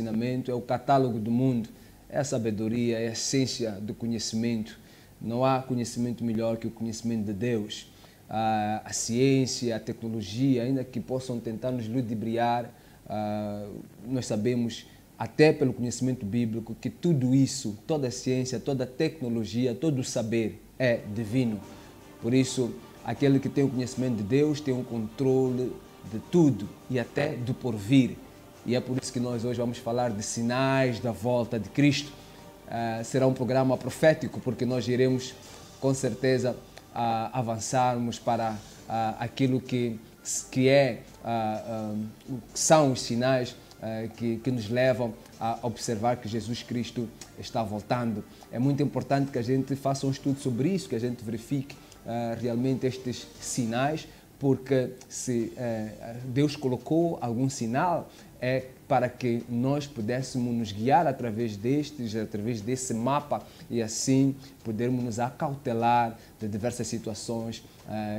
ensinamento, é o catálogo do mundo, é a sabedoria, é a essência do conhecimento. Não há conhecimento melhor que o conhecimento de Deus. A ciência, a tecnologia, ainda que possam tentar nos ludibriar, nós sabemos, até pelo conhecimento bíblico, que tudo isso, toda a ciência, toda a tecnologia, todo o saber é divino. Por isso, aquele que tem o conhecimento de Deus tem um controle de tudo e até do porvir. E é por isso que nós hoje vamos falar de sinais da volta de Cristo. Será um programa profético, porque nós iremos, com certeza, avançarmos para aquilo que são os sinais que nos levam a observar que Jesus Cristo está voltando. É muito importante que a gente faça um estudo sobre isso, que a gente verifique realmente estes sinais, porque se Deus colocou algum sinal, é para que nós pudéssemos nos guiar através desse mapa e assim podermos nos acautelar de diversas situações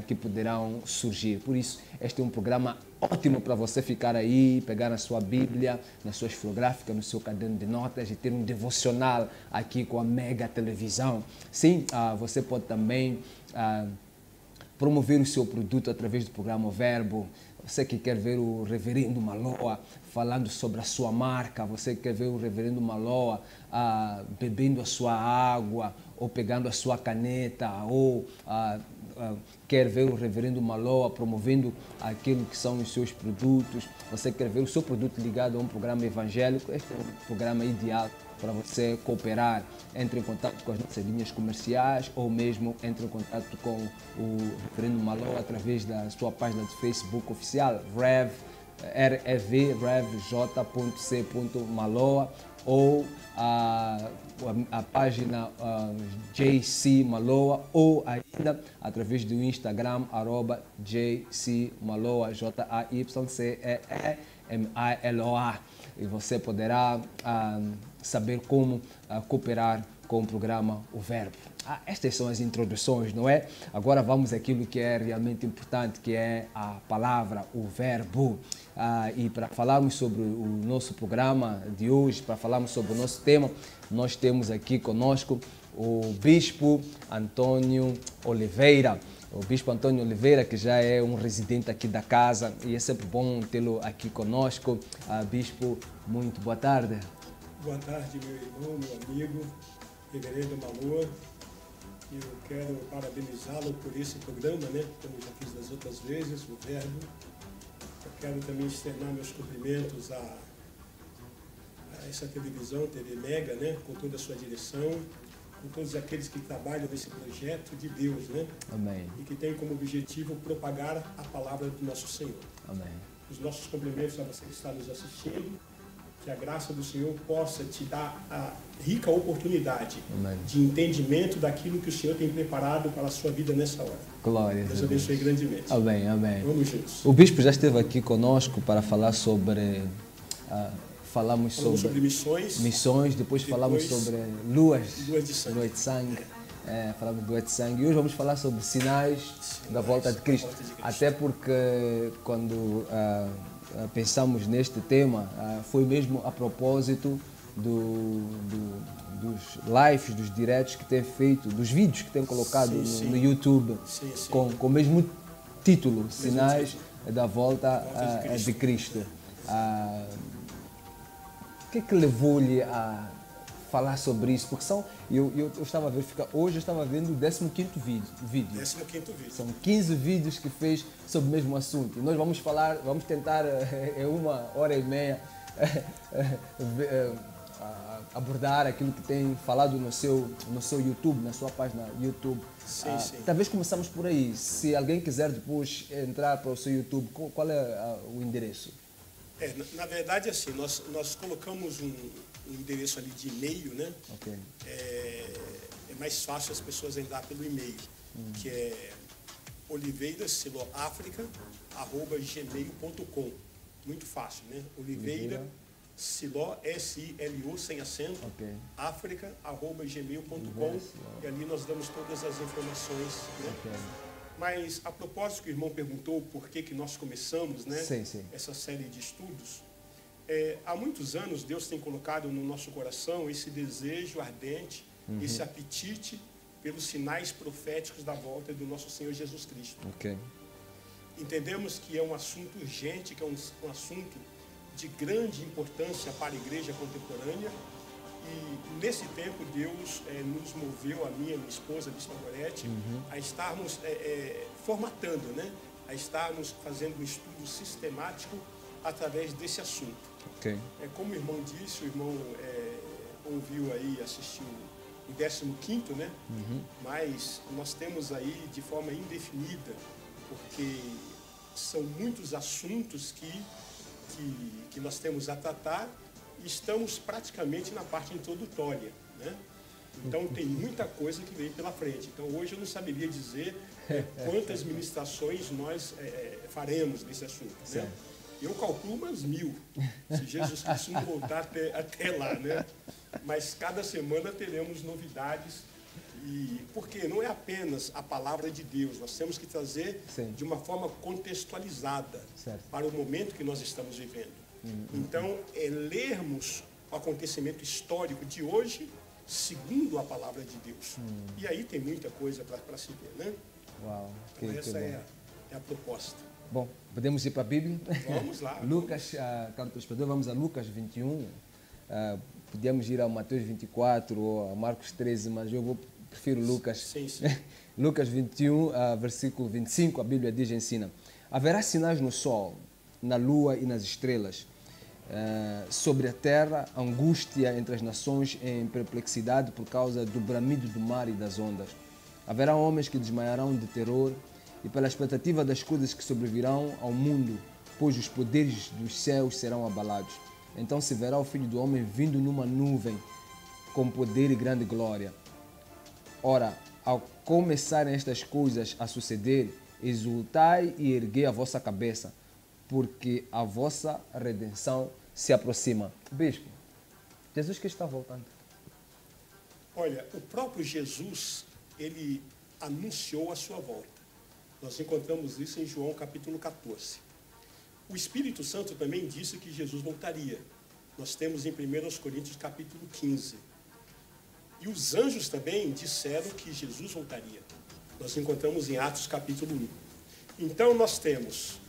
que poderão surgir. Por isso, este é um programa ótimo para você ficar aí, pegar na sua Bíblia, na sua esferográfica, no seu caderno de notas e ter um devocional aqui com a Mega Televisão. Sim, você pode também promover o seu produto através do programa O Verbo. Você que quer ver o Reverendo Maloa falando sobre a sua marca, você que quer ver o Reverendo Maloa bebendo a sua água, ou pegando a sua caneta, ou quer ver o Reverendo Maloa promovendo aquilo que são os seus produtos, você quer ver o seu produto ligado a um programa evangélico, este é o programa ideal para você cooperar. Entre em contato com as nossas linhas comerciais ou mesmo entre em contato com o Reverendo Maloa através da sua página de Facebook oficial, revj.c.maloa, ou a página JC Maloa, ou ainda através do Instagram, @JCMaloa, JAYCEEMALOA. E você poderá saber como cooperar com o programa O Verbo. Estas são as introduções, não é? Agora vamos àquilo que é realmente importante, que é a palavra, o Verbo. E para falarmos sobre o nosso programa de hoje, para falarmos sobre o nosso tema, nós temos aqui conosco o Bispo Antônio Oliveira. O Bispo Antônio Oliveira, que já é um residente aqui da casa, e é sempre bom tê-lo aqui conosco. Bispo, muito boa tarde. Boa tarde, meu irmão, meu amigo, Reverendo Maloa. Eu quero parabenizá-lo por esse programa, né? Como já fiz das outras vezes, o Verbo. Eu quero também externar meus cumprimentos a essa televisão, TV Mega, né? Com toda a sua direção, com todos aqueles que trabalham nesse projeto de Deus, né? Amém. E que tem como objetivo propagar a palavra do nosso Senhor. Amém. Os nossos cumprimentos a você que está nos assistindo. Que a graça do Senhor possa te dar a rica oportunidade, Amém, de entendimento daquilo que o Senhor tem preparado para a sua vida nessa hora. Glória a Deus. Deus abençoe grandemente. Amém, amém. Vamos juntos. O Bispo já esteve aqui conosco para falar sobre... falamos sobre missões, depois falamos sobre luas de sangue. Falamos de luas de sangue. E hoje vamos falar sobre sinais da volta de Cristo. Até porque quando... pensamos neste tema, foi mesmo a propósito dos lives, dos diretos que tem feito, dos vídeos que tem colocado no YouTube, com o mesmo título, Sinais da Volta de Cristo. O que levou-lhe a falar sobre isso? Porque eu estava a ver, hoje eu estava vendo o 15º vídeo. 15º vídeo. São 15 vídeos que fez sobre o mesmo assunto. E nós vamos tentar, em 1h30, abordar aquilo que tem falado no seu YouTube, na sua página YouTube. Sim. Talvez começamos por aí. Se alguém quiser depois entrar para o seu YouTube, qual é o endereço? Na verdade, assim, nós colocamos um endereço ali de e-mail, né? Okay. É mais fácil as pessoas entrar pelo e-mail, que é oliveirasiloafrica@gmail.com. Muito fácil, né? Oliveira Siló, S-I-L-O, sem acento, okay, africa@gmail.com, e ali nós damos todas as informações, né? Okay. Mas, a propósito que o irmão perguntou por que nós começamos, né? Sim. Essa série de estudos, Há muitos anos, Deus tem colocado no nosso coração esse desejo ardente, esse apetite pelos sinais proféticos da volta do nosso Senhor Jesus Cristo. Ok. Entendemos que é um assunto urgente, que é um assunto de grande importância para a igreja contemporânea. E nesse tempo Deus nos moveu, a minha esposa, a Bispa Gorete, a estarmos formatando, né? A estarmos fazendo um estudo sistemático através desse assunto. Ok. Como o irmão disse, o irmão ouviu aí, assistiu o 15º, né? Mas nós temos aí de forma indefinida, porque são muitos assuntos que nós temos a tratar e estamos praticamente na parte introdutória, né? Então tem muita coisa que vem pela frente. Então hoje eu não saberia dizer quantas ministrações nós faremos nesse assunto, né? Eu calculo umas 1000, se Jesus Cristo não voltar até lá, né? Mas cada semana teremos novidades, porque não é apenas a palavra de Deus, nós temos que trazer de uma forma contextualizada para o momento que nós estamos vivendo. Então, lermos o acontecimento histórico de hoje segundo a palavra de Deus. E aí tem muita coisa para se ver, né? Uau, então, essa é a proposta. Bom, podemos ir para a Bíblia? Vamos lá. Lucas, canto do vamos a Lucas 21. Podíamos ir a Mateus 24 ou a Marcos 13, mas eu prefiro Lucas. Sim. Lucas 21, versículo 25, a Bíblia diz, ensina: haverá sinais no sol, na lua e nas estrelas, sobre a terra, angústia entre as nações em perplexidade por causa do bramido do mar e das ondas. Haverá homens que desmaiarão de terror e pela expectativa das coisas que sobrevirão ao mundo, pois os poderes dos céus serão abalados. Então se verá o Filho do Homem vindo numa nuvem com poder e grande glória. Ora, ao começarem estas coisas a suceder, exultai e erguei a vossa cabeça, porque a vossa redenção se aproxima. Bispo, Jesus que está voltando. Olha, o próprio Jesus, ele anunciou a sua volta. Nós encontramos isso em João capítulo 14. O Espírito Santo também disse que Jesus voltaria. Nós temos em 1 Coríntios capítulo 15. E os anjos também disseram que Jesus voltaria. Nós encontramos em Atos capítulo 1. Então nós temos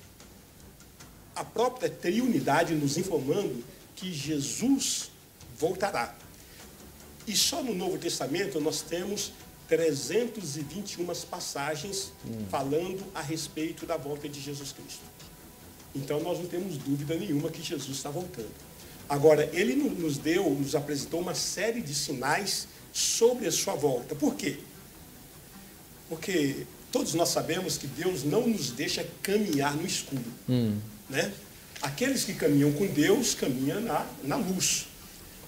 a própria triunidade nos informando que Jesus voltará. E só no Novo Testamento nós temos 321 passagens falando a respeito da volta de Jesus Cristo. Então nós não temos dúvida nenhuma que Jesus está voltando. Agora, ele nos apresentou uma série de sinais sobre a sua volta. Por quê? Porque todos nós sabemos que Deus não nos deixa caminhar no escuro. Né? Aqueles que caminham com Deus caminham na luz.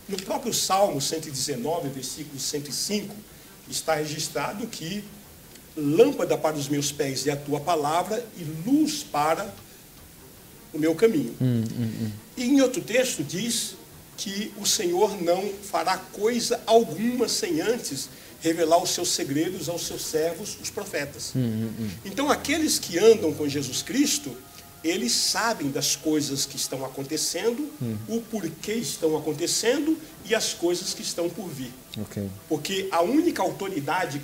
No próprio Salmo 119, versículo 105, está registrado que lâmpada para os meus pés é a tua palavra e luz para o meu caminho. E em outro texto diz que o Senhor não fará coisa alguma sem antes revelar os seus segredos aos seus servos, os profetas. Então, aqueles que andam com Jesus Cristo, eles sabem das coisas que estão acontecendo, o porquê estão acontecendo e as coisas que estão por vir. Porque a única autoridade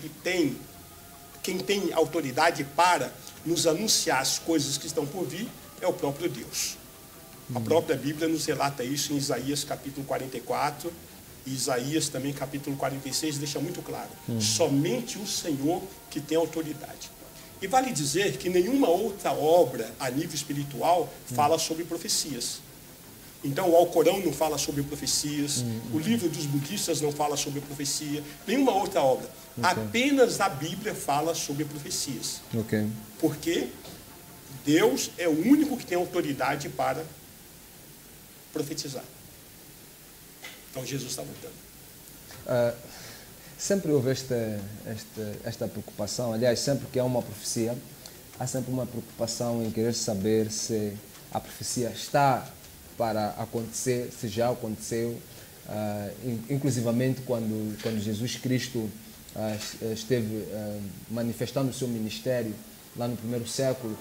quem tem autoridade para nos anunciar as coisas que estão por vir, é o próprio Deus. A própria Bíblia nos relata isso em Isaías capítulo 44, e Isaías também capítulo 46, deixa muito claro. Somente o Senhor que tem autoridade. E vale dizer que nenhuma outra obra a nível espiritual fala sobre profecias. Então o Alcorão não fala sobre profecias, o livro dos budistas não fala sobre profecia, nenhuma outra obra. Apenas a Bíblia fala sobre profecias. Porque Deus é o único que tem autoridade para profetizar. Então Jesus está voltando. Sempre houve esta preocupação, aliás, sempre que há uma profecia, há sempre uma preocupação em querer saber se a profecia está para acontecer, se já aconteceu, inclusivamente quando Jesus Cristo esteve manifestando o seu ministério lá no primeiro século,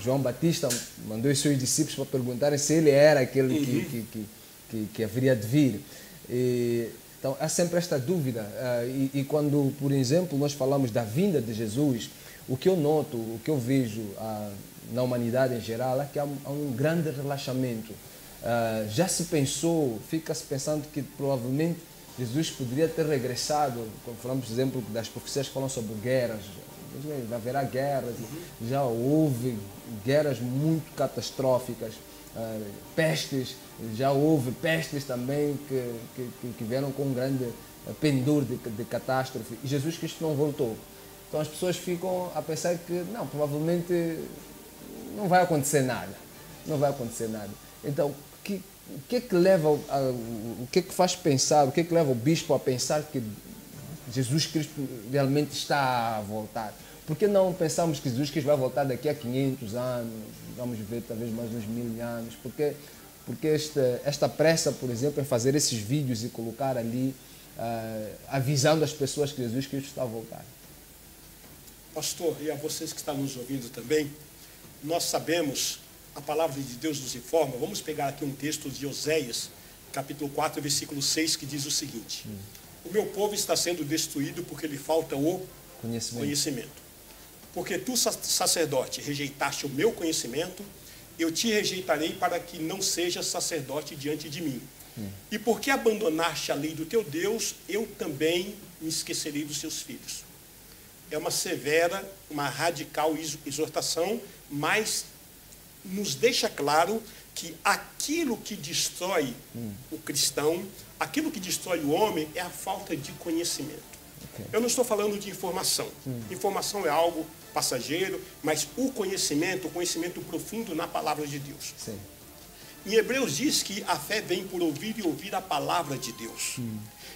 João Batista mandou os seus discípulos para perguntarem se ele era aquele que haveria de vir. Então, há sempre esta dúvida. E quando, por exemplo, nós falamos da vinda de Jesus, o que eu noto, o que eu vejo na humanidade em geral, é que há um grande relaxamento. Já se pensou, fica-se pensando que provavelmente Jesus poderia ter regressado, quando falamos, por exemplo, das profecias que falam sobre guerras. Haverá guerras, já houve guerras muito catastróficas, pestes, já houve pestes também que vieram com um grande pendor de catástrofe, e Jesus Cristo não voltou. Então as pessoas ficam a pensar que não, provavelmente não vai acontecer nada, não vai acontecer nada. Então, o que é que leva, o que é que faz pensar, o que é que leva o bispo a pensar que Jesus Cristo realmente está a voltar? Por que não pensamos que Jesus Cristo vai voltar daqui a 500 anos, vamos ver talvez mais uns 1000 anos? Porque esta pressa, por exemplo, em fazer esses vídeos e colocar ali, avisando as pessoas que Jesus Cristo está a voltar? Pastor, e a vocês que estão nos ouvindo também, nós sabemos, a palavra de Deus nos informa, vamos pegar aqui um texto de Oséias, capítulo 4, versículo 6, que diz o seguinte: O meu povo está sendo destruído porque lhe falta o conhecimento. Porque tu, sacerdote, rejeitaste o meu conhecimento, eu te rejeitarei para que não sejas sacerdote diante de mim. E porque abandonaste a lei do teu Deus, eu também me esquecerei dos seus filhos. É uma severa, uma radical exortação, mas nos deixa claro que aquilo que destrói o cristão, aquilo que destrói o homem, é a falta de conhecimento. Eu não estou falando de informação. Informação é algo passageiro, mas o conhecimento profundo na palavra de Deus. Sim. Em Hebreus diz que a fé vem por ouvir e ouvir a palavra de Deus.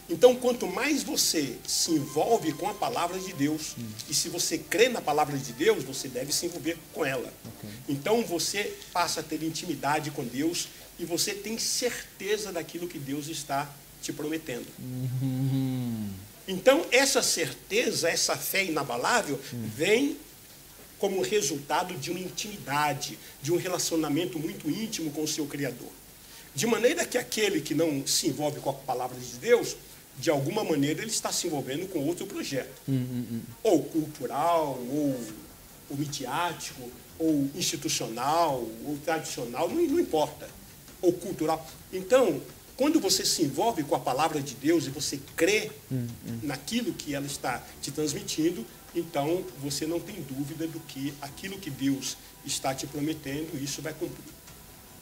Então, quanto mais você se envolve com a palavra de Deus, e se você crê na palavra de Deus, você deve se envolver com ela. Então, você passa a ter intimidade com Deus e você tem certeza daquilo que Deus está te prometendo. Então, essa certeza, essa fé inabalável, vem como resultado de uma intimidade, de um relacionamento muito íntimo com o seu Criador. De maneira que aquele que não se envolve com a palavra de Deus, de alguma maneira ele está se envolvendo com outro projeto. Ou cultural, ou midiático, ou institucional, ou tradicional, não importa. Ou cultural. Então, quando você se envolve com a palavra de Deus e você crê naquilo que ela está te transmitindo, então você não tem dúvida do que aquilo que Deus está te prometendo, isso vai cumprir.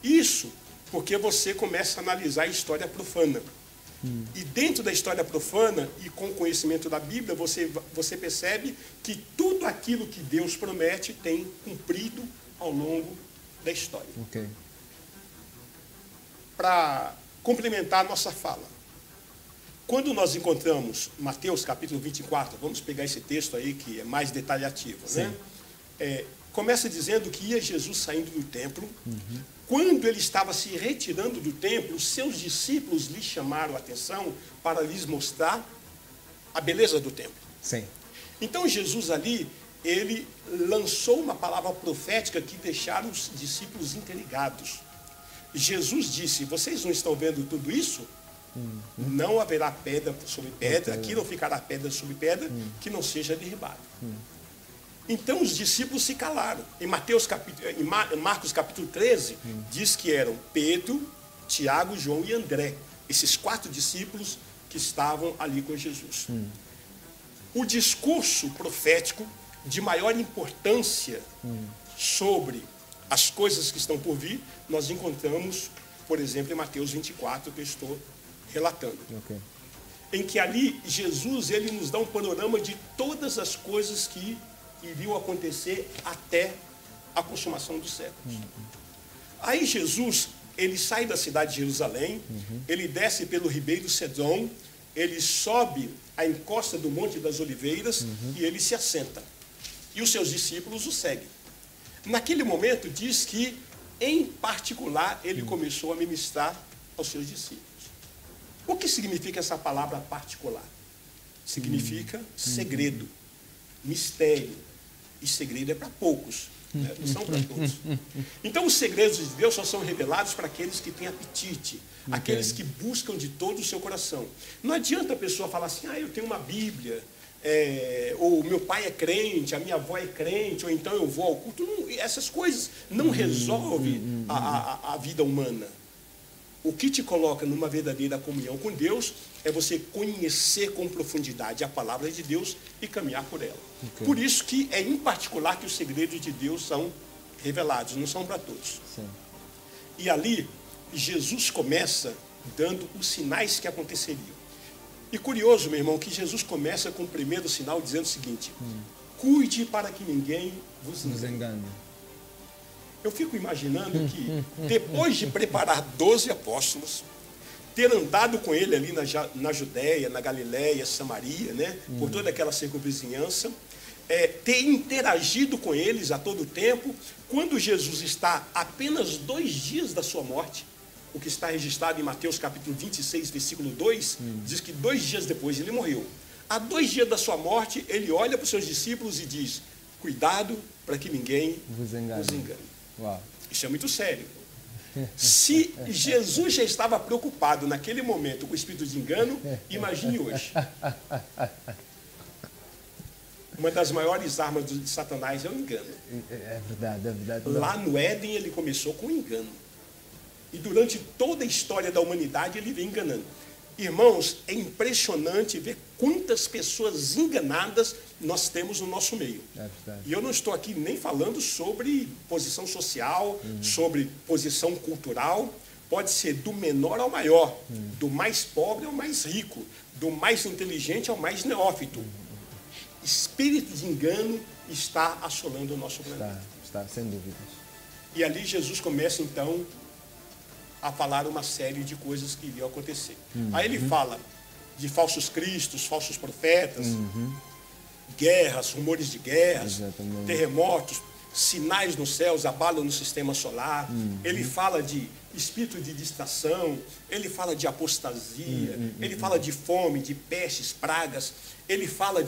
Isso porque você começa a analisar a história profana. E dentro da história profana e com o conhecimento da Bíblia, você percebe que tudo aquilo que Deus promete tem cumprido ao longo da história. Para complementar a nossa fala, quando nós encontramos Mateus capítulo 24, vamos pegar esse texto aí que é mais detalhativo, né? Começa dizendo que ia Jesus saindo do templo. Quando ele estava se retirando do templo, os seus discípulos lhe chamaram a atenção para lhes mostrar a beleza do templo. Então Jesus ali, ele lançou uma palavra profética que deixaram os discípulos intrigados. Jesus disse: vocês não estão vendo tudo isso? Não haverá pedra sobre pedra, aqui não ficará pedra sobre pedra, que não seja derribada. Então os discípulos se calaram. Em Marcos capítulo 13, diz que eram Pedro, Tiago, João e André, esses 4 discípulos que estavam ali com Jesus. O discurso profético de maior importância sobre as coisas que estão por vir, nós encontramos, por exemplo, em Mateus 24, que eu estou relatando. Em que ali Jesus ele nos dá um panorama de todas as coisas que iriam acontecer até a consumação dos séculos. Aí Jesus, ele sai da cidade de Jerusalém, ele desce pelo ribeiro Cedron, ele sobe a encosta do Monte das Oliveiras e ele se assenta. E os seus discípulos o seguem. Naquele momento diz que, em particular, ele começou a ministrar aos seus discípulos. O que significa essa palavra particular? Significa segredo, mistério. E segredo é para poucos, né? Não são para todos. Então, os segredos de Deus só são revelados para aqueles que têm apetite, aqueles que buscam de todo o seu coração. Não adianta a pessoa falar assim, eu tenho uma Bíblia, ou meu pai é crente, a minha avó é crente, ou então eu vou ao culto. Não, essas coisas não resolvem a vida humana. O que te coloca numa verdadeira comunhão com Deus é você conhecer com profundidade a palavra de Deus e caminhar por ela. Por isso que é em particular que os segredos de Deus são revelados, não são para todos. Sim. E ali, Jesus começa dando os sinais que aconteceriam. E curioso, meu irmão, que Jesus começa com o primeiro sinal dizendo o seguinte: cuide para que ninguém vos engane. Eu fico imaginando que depois de preparar 12 apóstolos, ter andado com ele ali na Judéia, na Galiléia, Samaria, né, por toda aquela circunvizinhança, ter interagido com eles a todo tempo, quando Jesus está a apenas 2 dias da sua morte, o que está registrado em Mateus capítulo 26, versículo 2, diz que 2 dias depois ele morreu. Há 2 dias da sua morte, ele olha para os seus discípulos e diz: cuidado para que ninguém vos engane. Uau. Isso é muito sério. Se Jesus já estava preocupado naquele momento com o espírito de engano, imagine hoje. Uma das maiores armas de Satanás é o engano. É verdade, é verdade. Lá no Éden ele começou com o engano. E durante toda a história da humanidade ele vem enganando. Irmãos, é impressionante ver quantas pessoas enganadas nós temos no nosso meio. É verdade. E eu não estou aqui nem falando sobre posição social, sobre posição cultural. Pode ser do menor ao maior, do mais pobre ao mais rico, do mais inteligente ao mais neófito. Espírito de engano está assolando o nosso planeta. Está, sem dúvidas. E ali Jesus começa então a falar uma série de coisas que iriam acontecer. Aí ele fala de falsos cristos, falsos profetas, guerras, rumores de guerras, exatamente, terremotos, sinais nos céus, abalo no sistema solar. Ele fala de espírito de distração, ele fala de apostasia, ele fala de fome, de pestes, pragas. Ele fala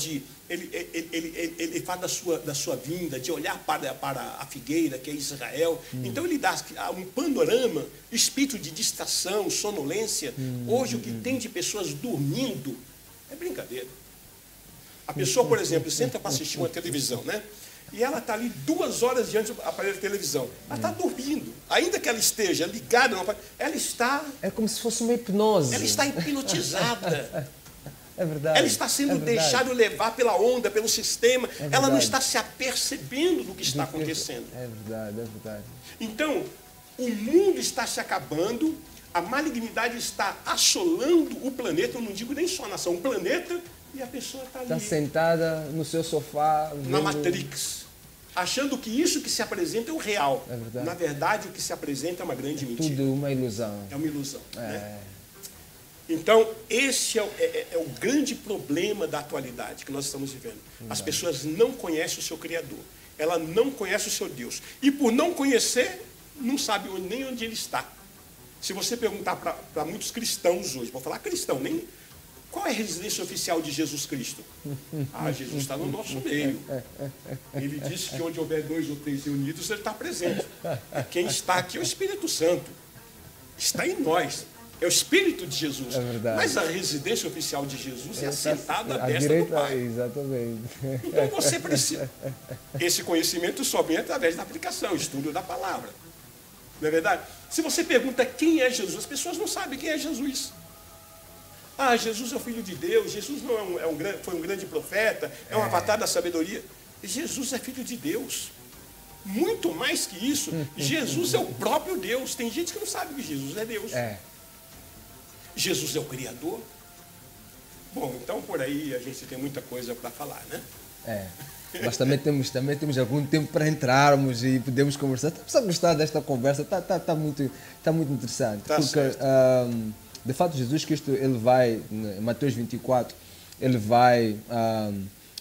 ele fala da sua vinda, de olhar para a figueira, que é Israel. Então ele dá um panorama, espírito de distração, sonolência. Hoje o que tem de pessoas dormindo é brincadeira. A pessoa, por exemplo, senta para assistir uma televisão, né? E ela está ali 2 horas diante do aparelho de televisão. Ela está dormindo. Ainda que ela esteja ligada no aparelho, ela está... É como se fosse uma hipnose. Ela está hipnotizada. É verdade. Ela está sendo deixada levar pela onda, pelo sistema. Ela não está se apercebendo do que está acontecendo. É verdade, é verdade. Então, o mundo está se acabando, a malignidade está assolando o planeta, eu não digo nem só a nação, o planeta, e a pessoa está ali. Está sentada no seu sofá. Na Matrix. Achando que isso que se apresenta é o real. É verdade. Na verdade, o que se apresenta é uma grande mentira. Tudo uma ilusão. É uma ilusão. Né? Então, esse é o grande problema da atualidade que nós estamos vivendo. As pessoas não conhecem o seu Criador. Ela não conhece o seu Deus. E por não conhecer, não sabe nem onde ele está. Se você perguntar para muitos cristãos hoje, vou falar cristão, nem... Qual é a residência oficial de Jesus Cristo? Jesus está no nosso meio. Ele disse que onde houver 2 ou 3 reunidos, ele está presente. E quem está aqui é o Espírito Santo. Está em nós. É o Espírito de Jesus. É verdade. Mas a residência oficial de Jesus é assentado à destra direita, do Pai. Exatamente. Então você precisa. Esse conhecimento só vem através da aplicação, estudo da palavra. Não é verdade? Se você pergunta quem é Jesus, as pessoas não sabem quem é Jesus. Jesus é o Filho de Deus, Jesus não foi um grande profeta, é um avatar da sabedoria. Jesus é Filho de Deus. Muito mais que isso, Jesus é o próprio Deus. Tem gente que não sabe que Jesus é Deus. Jesus é o Criador. Bom, então por aí a gente tem muita coisa para falar, né? Mas também temos algum tempo para entrarmos e podemos conversar. Estamos a gostar desta conversa, está muito interessante. De fato, Jesus Cristo, ele vai, em Mateus 24, ele vai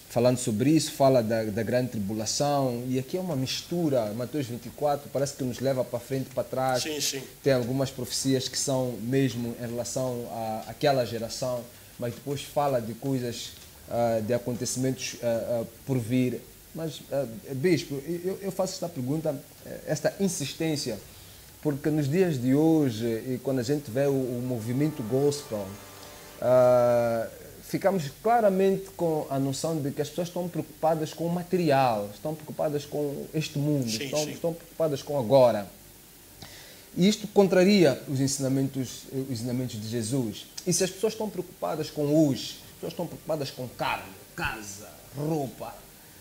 falando sobre isso, fala da grande tribulação, e aqui é uma mistura. Mateus 24 parece que nos leva para frente e para trás. Sim, sim. Tem algumas profecias que são mesmo em relação àquela geração, mas depois fala de coisas, de acontecimentos por vir Mas, Bispo, eu faço esta pergunta, esta insistência, porque nos dias de hoje, e quando a gente vê o movimento gospel, ficamos claramente com a noção de que as pessoas estão preocupadas com o material, estão preocupadas com este mundo, estão preocupadas com agora. E isto contraria os ensinamentos de Jesus. E se as pessoas estão preocupadas com hoje, as pessoas estão preocupadas com carne, casa, roupa,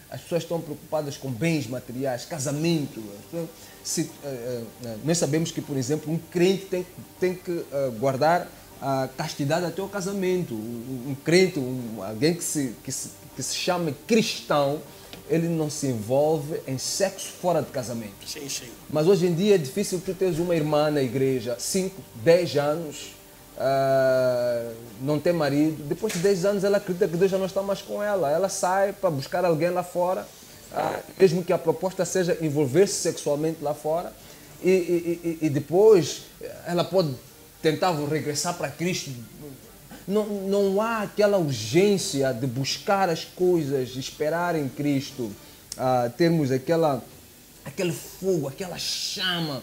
as pessoas estão preocupadas com bens materiais, casamento. Nós sabemos que, por exemplo, um crente tem que guardar a castidade até o casamento. Um crente, alguém que se chama cristão, ele não se envolve em sexo fora de casamento. Sim, sim. Mas hoje em dia é difícil tu teres uma irmã na igreja, 5, 10 anos, não tem marido. Depois de 10 anos ela acredita que Deus já não está mais com ela. Ela sai para buscar alguém lá fora, mesmo que a proposta seja envolver-se sexualmente lá fora. E depois ela pode tentar regressar para Cristo. Não há aquela urgência de buscar as coisas, esperar em Cristo, termos aquele fogo, aquela chama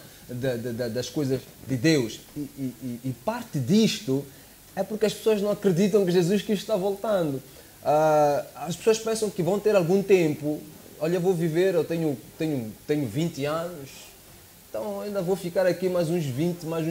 das coisas de Deus. E parte disto é porque as pessoas não acreditam que Jesus Cristo está voltando. As pessoas pensam que vão ter algum tempo. Olha, eu vou viver, eu tenho 20 anos. Então ainda vou ficar aqui mais uns 20, mais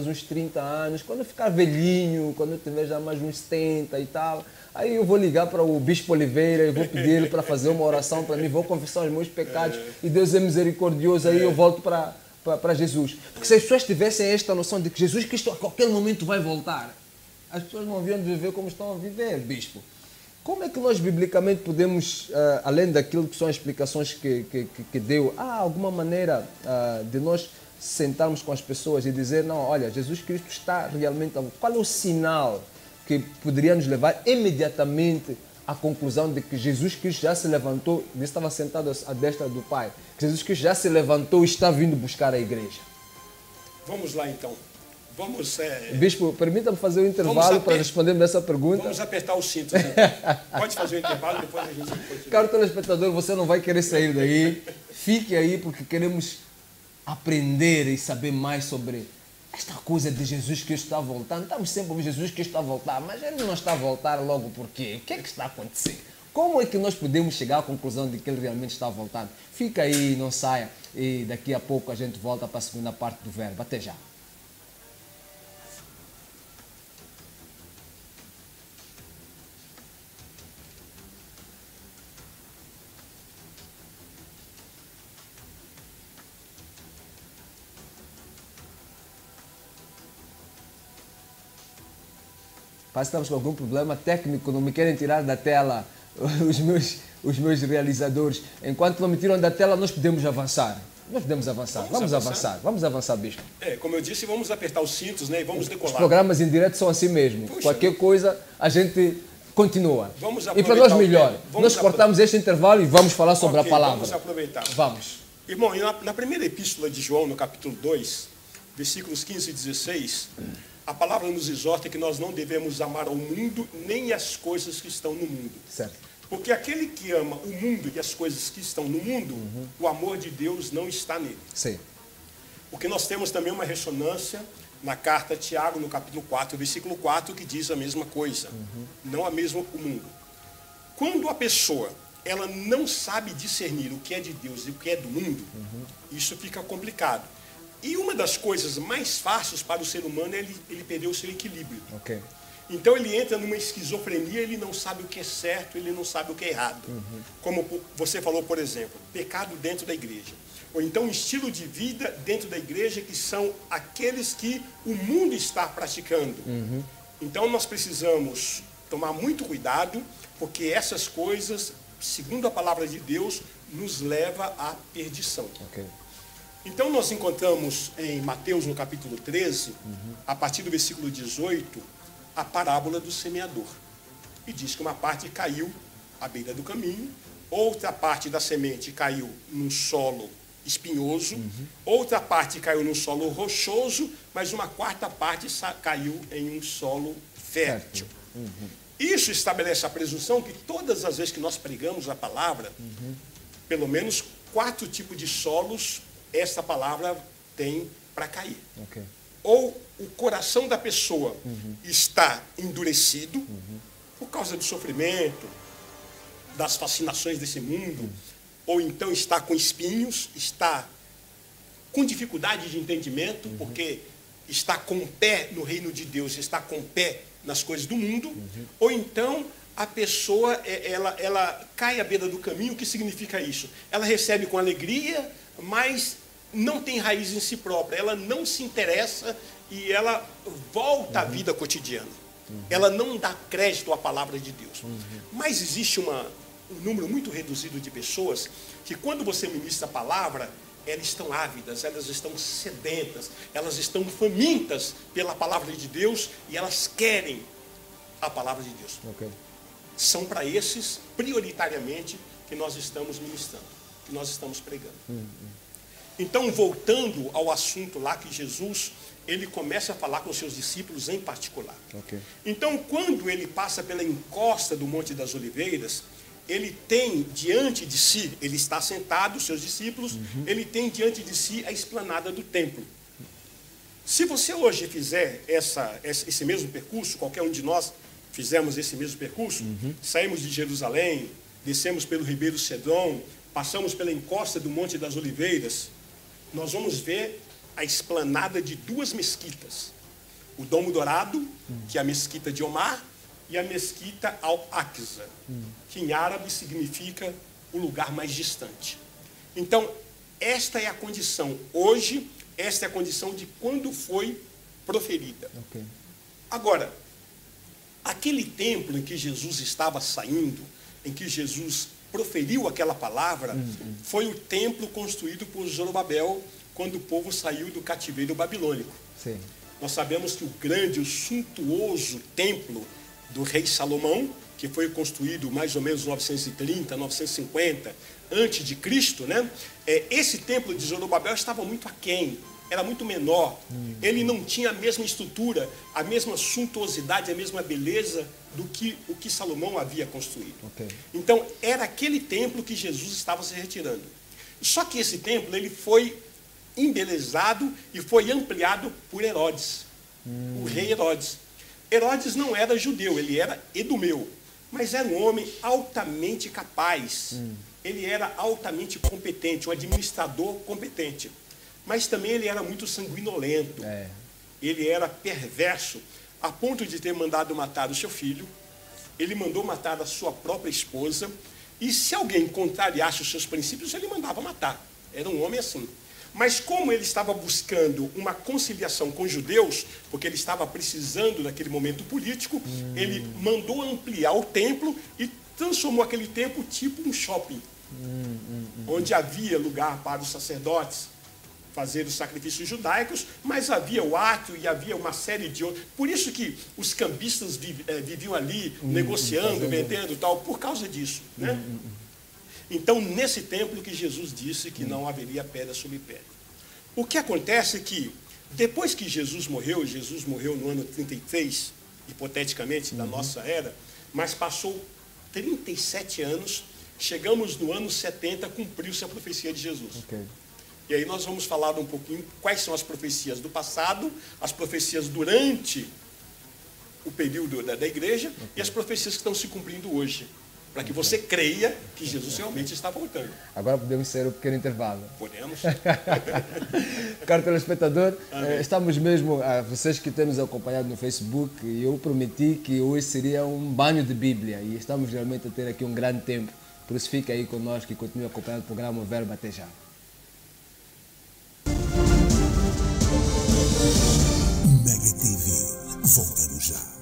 uns 30 anos. Quando eu ficar velhinho, quando eu tiver já mais uns 70 e tal, aí eu vou ligar para o Bispo Oliveira e vou pedir ele para fazer uma oração para mim, vou confessar os meus pecados e Deus é misericordioso, aí eu volto para Jesus. Porque se as pessoas tivessem esta noção de que Jesus Cristo a qualquer momento vai voltar, as pessoas não haviam de viver como estão a viver, Bispo. Como é que nós, biblicamente, podemos, além daquilo que são as explicações que deu, há alguma maneira de nós sentarmos com as pessoas e dizer, não, olha, Jesus Cristo está realmente... Qual é o sinal que poderia nos levar imediatamente à conclusão de que Jesus Cristo já se levantou, ele estava sentado à destra do Pai, que Jesus Cristo já se levantou e está vindo buscar a igreja? Vamos lá, então. Vamos... Bispo, permita-me fazer um intervalo para responder essa pergunta. Vamos apertar os cintos, então. Pode fazer o intervalo, depois a gente continua. Caro telespectador, você não vai querer sair daí. Fique aí, porque queremos aprender e saber mais sobre esta coisa de Jesus Cristo está voltando. Estamos sempre ouvindo Jesus Cristo está a voltar, mas ele não está a voltar logo por quê? O que é que está a acontecer? Como é que nós podemos chegar à conclusão de que ele realmente está voltando? Fica aí, não saia. E daqui a pouco a gente volta para a segunda parte do verbo. Até já. Parece que estamos com algum problema técnico, não me querem tirar da tela os meus realizadores. Enquanto não me tiram da tela, nós podemos avançar. Vamos avançar, Bispo. Como eu disse, vamos apertar os cintos, né, e vamos decolar. Os programas em direto são assim mesmo. Puxa. Qualquer coisa, a gente continua. E para nós melhor, nós cortamos este intervalo e vamos falar sobre a palavra. Vamos aproveitar. Vamos. Irmão, na primeira epístola de João, no capítulo 2, versículos 15 e 16... A palavra nos exorta que nós não devemos amar ao mundo nem as coisas que estão no mundo. Certo. Porque aquele que ama o mundo e as coisas que estão no mundo, o amor de Deus não está nele. Sim. Porque nós temos também uma ressonância na carta a Tiago, no capítulo 4, versículo 4, que diz a mesma coisa. Não a mesma o mundo. Quando a pessoa ela não sabe discernir o que é de Deus e o que é do mundo, isso fica complicado. E uma das coisas mais fáceis para o ser humano é ele perder o seu equilíbrio. Okay. Então ele entra numa esquizofrenia, ele não sabe o que é certo, ele não sabe o que é errado. Como você falou, por exemplo, pecado dentro da igreja. Ou então um estilo de vida dentro da igreja que são aqueles que o mundo está praticando. Então nós precisamos tomar muito cuidado, porque essas coisas, segundo a palavra de Deus, nos leva à perdição. Okay. Então nós encontramos em Mateus, no capítulo 13, a partir do versículo 18, a parábola do semeador. E diz que uma parte caiu à beira do caminho, outra parte da semente caiu num solo espinhoso, outra parte caiu num solo rochoso, mas uma quarta parte caiu em um solo fértil. Isso estabelece a presunção que todas as vezes que nós pregamos a palavra, pelo menos 4 tipos de solos essa palavra tem para cair. Ok. Ou o coração da pessoa está endurecido por causa do sofrimento, das fascinações desse mundo, ou então está com espinhos, está com dificuldade de entendimento, porque está com o pé no reino de Deus, está com o pé nas coisas do mundo, ou então a pessoa ela cai à beira do caminho. O que significa isso? Ela recebe com alegria, mas não tem raiz em si própria, ela não se interessa e ela volta à vida cotidiana. Ela não dá crédito à palavra de Deus. Mas existe um número muito reduzido de pessoas que, quando você ministra a palavra, elas estão ávidas, elas estão sedentas, elas estão famintas pela palavra de Deus e elas querem a palavra de Deus. Ok. São para esses, prioritariamente, que nós estamos ministrando, que nós estamos pregando. Então, voltando ao assunto lá que Jesus, ele começa a falar com os seus discípulos em particular. Ok. Então, quando ele passa pela encosta do Monte das Oliveiras, ele tem diante de si, ele está sentado, os seus discípulos, ele tem diante de si a esplanada do templo. Se você hoje fizer esse mesmo percurso, qualquer um de nós fizemos esse mesmo percurso, saímos de Jerusalém, descemos pelo Ribeiro Cedron, passamos pela encosta do Monte das Oliveiras, nós vamos ver a esplanada de 2 mesquitas. O Domo Dourado, que é a mesquita de Omar, e a mesquita Al-Aqsa, que em árabe significa o lugar mais distante. Então, esta é a condição hoje, esta é a condição de quando foi proferida. Ok. Agora, aquele templo em que Jesus estava saindo, em que Jesus proferiu aquela palavra, foi o templo construído por Zorobabel quando o povo saiu do cativeiro babilônico. Sim. Nós sabemos que o grande, o suntuoso templo do rei Salomão, que foi construído mais ou menos 930, 950 antes de Cristo, né? Esse templo de Zorobabel estava muito aquém, era muito menor. Ele não tinha a mesma estrutura, a mesma suntuosidade, a mesma beleza do que o que Salomão havia construído. Ok. Então, era aquele templo que Jesus estava se retirando. Só que esse templo ele foi embelezado e foi ampliado por Herodes, o rei Herodes. Herodes não era judeu, ele era edumeu, mas era um homem altamente capaz. Ele era altamente competente, um administrador competente. Mas também ele era muito sanguinolento. Ele era perverso, a ponto de ter mandado matar o seu filho. Ele mandou matar a sua própria esposa. E se alguém contrariasse os seus princípios, ele mandava matar. Era um homem assim. Mas como ele estava buscando uma conciliação com os judeus, porque ele estava precisando naquele momento político, ele mandou ampliar o templo e transformou aquele templo tipo um shopping, onde havia lugar para os sacerdotes fazer os sacrifícios judaicos, mas havia o átrio e havia uma série de outros. Por isso que os cambistas viviam ali, negociando, vendendo e tal, por causa disso, né? Então, nesse templo que Jesus disse que não haveria pedra sobre pedra. O que acontece é que, depois que Jesus morreu no ano 33, hipoteticamente, da nossa era, mas passou 37 anos, chegamos no ano 70, cumpriu-se a profecia de Jesus. Ok. E aí nós vamos falar um pouquinho quais são as profecias do passado, as profecias durante o período da igreja e as profecias que estão se cumprindo hoje, para que você creia que Jesus realmente está voltando. Agora podemos sair um pequeno intervalo. Podemos? Caro telespectador, estamos mesmo, vocês que têm nos acompanhado no Facebook, e eu prometi que hoje seria um banho de Bíblia e estamos realmente a ter aqui um grande tempo. Por isso fica aí conosco e continue acompanhando o programa Verbo até já. Mega TV, voltamos já.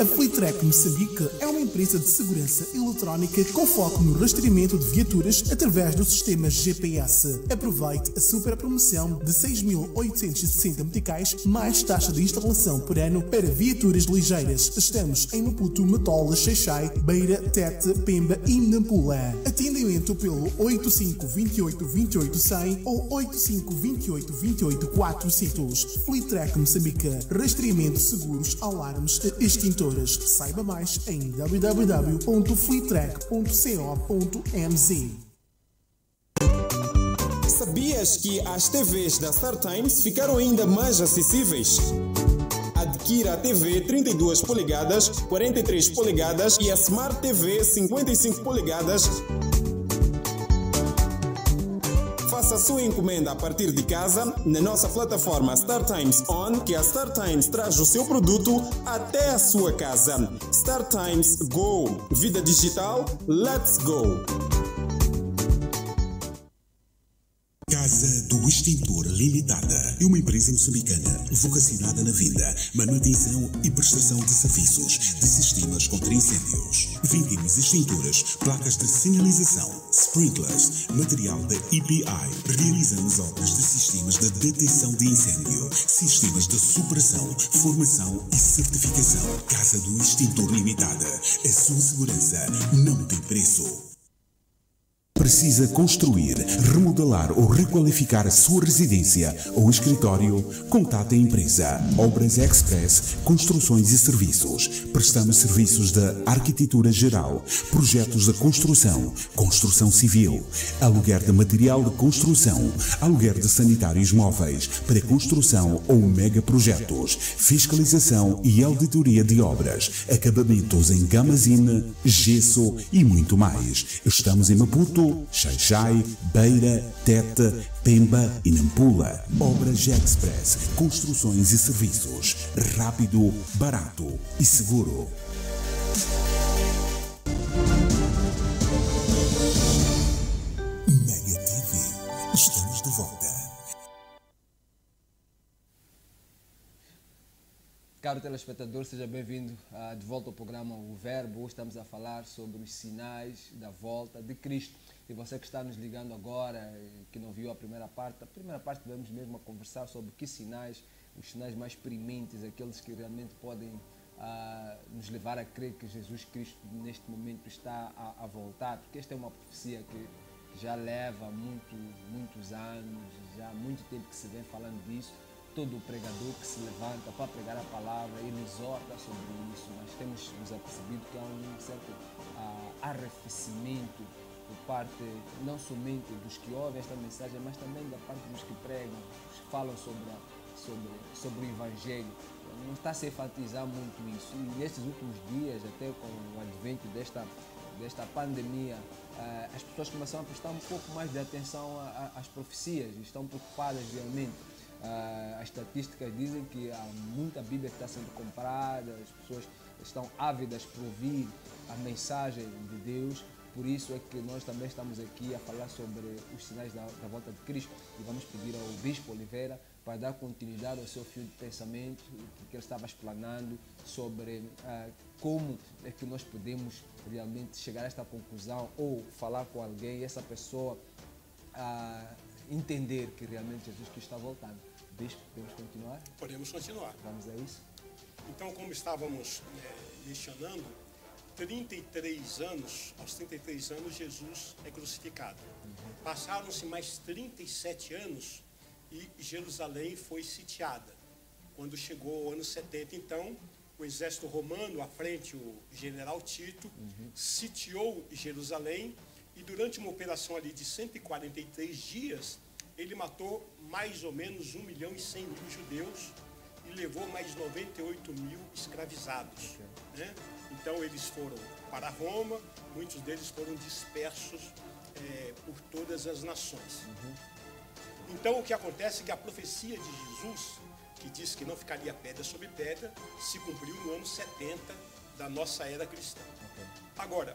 Aflita Fleetrack Moçambique é uma empresa de segurança eletrónica com foco no rastreamento de viaturas através do sistema GPS. Aproveite a super promoção de 6.860 meticais mais taxa de instalação por ano para viaturas ligeiras. Estamos em Maputo, Matola, Xaixai, Beira, Tete, Pemba e Nampula. Atendimento pelo 85 28 28 100 ou 85 28 28 400. Fleetrack Moçambique. Rastreamento, seguros, alarmes e extintores. Saiba mais em www.fleetrack.co.mz. Sabias que as TVs da StarTimes ficaram ainda mais acessíveis? Adquira a TV 32 polegadas, 43 polegadas e a Smart TV 55 polegadas. Faça a sua encomenda a partir de casa na nossa plataforma StarTimes On, que a StarTimes traz o seu produto até a sua casa. StarTimes Go. Vida digital, let's go! Casa do Extintor Limitada é uma empresa moçambicana vocacionada na venda, manutenção e prestação de serviços de sistemas contra incêndios. Vendemos extintores, placas de sinalização, sprinklers, material da EPI. Realizamos obras de sistemas de detecção de incêndio, sistemas de supressão, formação e certificação. Casa do Extintor Limitada. A sua segurança não tem preço. Precisa construir, remodelar ou requalificar a sua residência ou escritório? Contate a empresa Obras Express Construções e Serviços. Prestamos serviços de arquitetura geral, projetos de construção, construção civil, aluguer de material de construção, aluguer de sanitários móveis, pré-construção ou megaprojetos, fiscalização e auditoria de obras, acabamentos em gamazine, gesso e muito mais. Estamos em Maputo, Xaixai, Beira, Tete, Pemba e Nampula. Obras Express, construções e serviços. Rápido, barato e seguro. Mega TV. Estamos de volta. Caro telespectador, seja bem-vindo de volta ao programa O Verbo. Hoje estamos a falar sobre os sinais da volta de Cristo. E você que está nos ligando agora, que não viu a primeira parte vamos mesmo a conversar sobre que sinais, os sinais mais prementes, aqueles que realmente podem nos levar a crer que Jesus Cristo neste momento está a voltar, porque esta é uma profecia que já leva muitos anos, já há muito tempo que se vem falando disso. Todo o pregador que se levanta para pregar a palavra, ele exorta sobre isso, mas temos nos apercebido que há um certo arrefecimento por parte não somente dos que ouvem esta mensagem, mas também da parte dos que pregam, dos que falam sobre o Evangelho. Não está a se enfatizar muito isso. E nestes últimos dias, até com o advento desta pandemia, as pessoas começam a prestar um pouco mais de atenção às profecias e estão preocupadas realmente. As estatísticas dizem que há muita Bíblia que está sendo comprada, as pessoas estão ávidas por ouvir a mensagem de Deus. Por isso é que nós também estamos aqui a falar sobre os sinais da volta de Cristo e vamos pedir ao Bispo Oliveira para dar continuidade ao seu fio de pensamento que ele estava explanando sobre como é que nós podemos realmente chegar a esta conclusão ou falar com alguém e essa pessoa entender que realmente Jesus Cristo está voltando. Bispo, podemos continuar? Podemos continuar. Vamos a isso? Então, como estávamos mencionando, 33 anos, aos 33 anos, Jesus é crucificado. Passaram-se mais 37 anos e Jerusalém foi sitiada. Quando chegou o ano 70, então, o exército romano, à frente, o general Tito, sitiou Jerusalém e durante uma operação ali de 143 dias, ele matou mais ou menos 1.100.000 judeus e levou mais 98 mil escravizados. Né? Então eles foram para Roma, muitos deles foram dispersos por todas as nações. Então o que acontece é que a profecia de Jesus, que diz que não ficaria pedra sobre pedra, se cumpriu no ano 70 da nossa era cristã. Agora,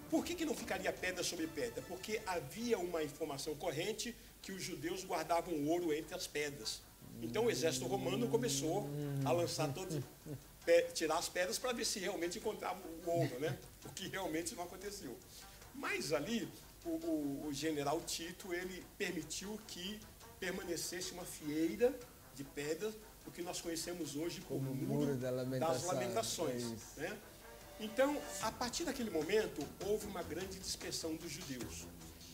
por que não ficaria pedra sobre pedra? Porque havia uma informação corrente que os judeus guardavam ouro entre as pedras. Então o exército romano começou a lançar tirar as pedras para ver se realmente encontrava o ouro, né? O que realmente não aconteceu. Mas ali, o general Tito, ele permitiu que permanecesse uma fieira de pedras, o que nós conhecemos hoje como Muro das Lamentações. Né? Então, a partir daquele momento, houve uma grande dispersão dos judeus.